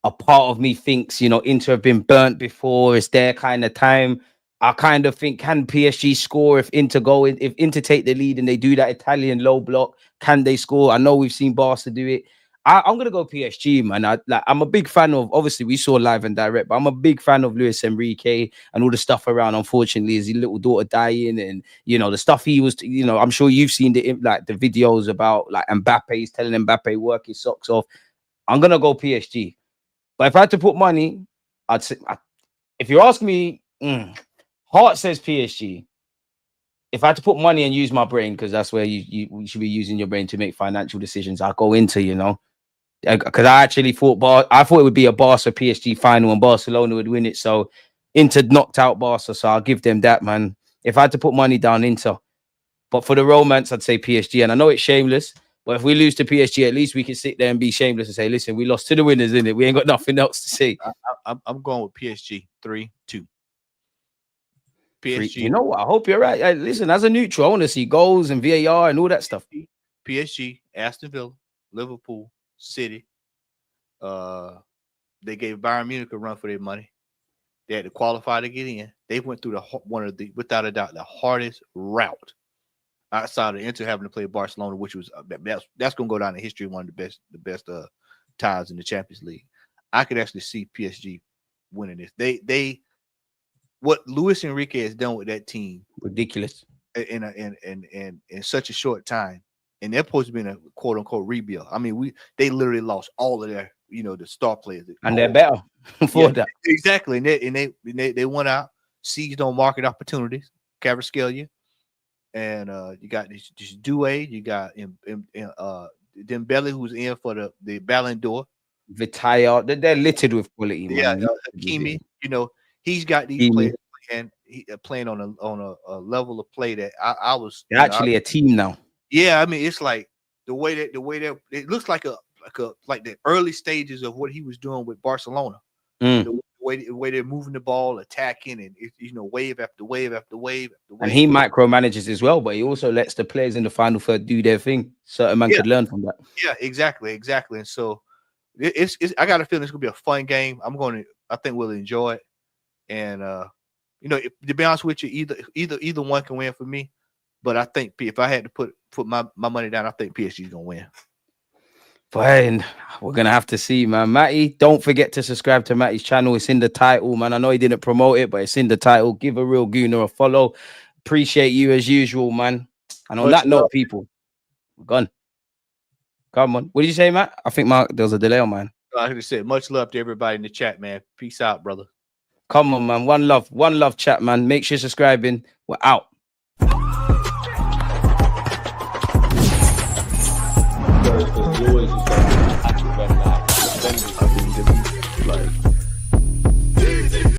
S1: A part of me thinks, Inter have been burnt before. It's their kind of time. I kind of think, can PSG score if Inter if Inter take the lead and they do that Italian low block? Can they score? I know we've seen Barca do it. I'm gonna go PSG, man. I'm a big fan of. Obviously, we saw live and direct, but I'm a big fan of Luis Enrique and all the stuff around. Unfortunately, his little daughter dying, and the stuff he was. I'm sure you've seen the videos about like Mbappe. He's telling Mbappe work his socks off. I'm gonna go PSG. But if I had to put money, I'd say, if you ask me, heart says PSG. If I had to put money and use my brain, because that's where you should be using your brain to make financial decisions, I'll go into, because I actually thought it would be a Barca PSG final and Barcelona would win it. So Inter knocked out Barca, so I'll give them that, man. If I had to put money down, Inter. But for the romance, I'd say PSG. And I know it's shameless, but if we lose to PSG, at least we can sit there and be shameless and say, listen, we lost to the winners, innit? We ain't got nothing else to say.
S2: I'm going with PSG 3-2.
S1: PSG. You know what? I hope you're right. Hey, listen, as a neutral, I want to see goals and VAR and all that stuff.
S2: PSG, Aston Villa, Liverpool, City. They gave Bayern Munich a run for their money. They had to qualify to get in. They went through one of the, without a doubt, the hardest route outside of Inter having to play Barcelona, which was that's going to go down in history, one of the best times in the Champions League. I could actually see PSG winning this. They what Luis Enrique has done with that team,
S1: ridiculous,
S2: in such a short time, and they're supposed to be in a quote unquote rebuild. I mean, they literally lost all of their, the star players,
S1: and they're better for that.
S2: Exactly, and they went out, seized on market opportunities, Kvaratskhelia, and you got this Doué, you got Dembele, who's in for the Ballon d'Or.
S1: Vitaya, they're littered with quality, man.
S2: Yeah, Hakimi, he's got these players playing on a level of play that I was.
S1: They're actually a team now.
S2: Yeah, I mean, it's like the way that it looks like the early stages of what he was doing with Barcelona. The way they're moving the ball, attacking, and wave after wave after wave after wave.
S1: And he micromanages as well, but he also lets the players in the final third do their thing. Certain man could learn from that.
S2: Yeah, exactly. And so it's I got a feeling it's gonna be a fun game. I think we'll enjoy it. And to be honest with you, either one can win for me. But I think if I had to put my money down, I think PSG is gonna win.
S1: Fine, we're gonna have to see, man. Matty, don't forget to subscribe to Matty's channel. It's in the title, man. I know he didn't promote it, but it's in the title. Give a real gooner a follow. Appreciate you as usual, man. And on that note, people, we're gone. Come on. What did you say, Matt? I think there was a delay on mine.
S2: Like I said, much love to everybody in the chat, man. Peace out, brother.
S1: Come on, man. One love, chat, man. Make sure you're subscribing. We're out. Always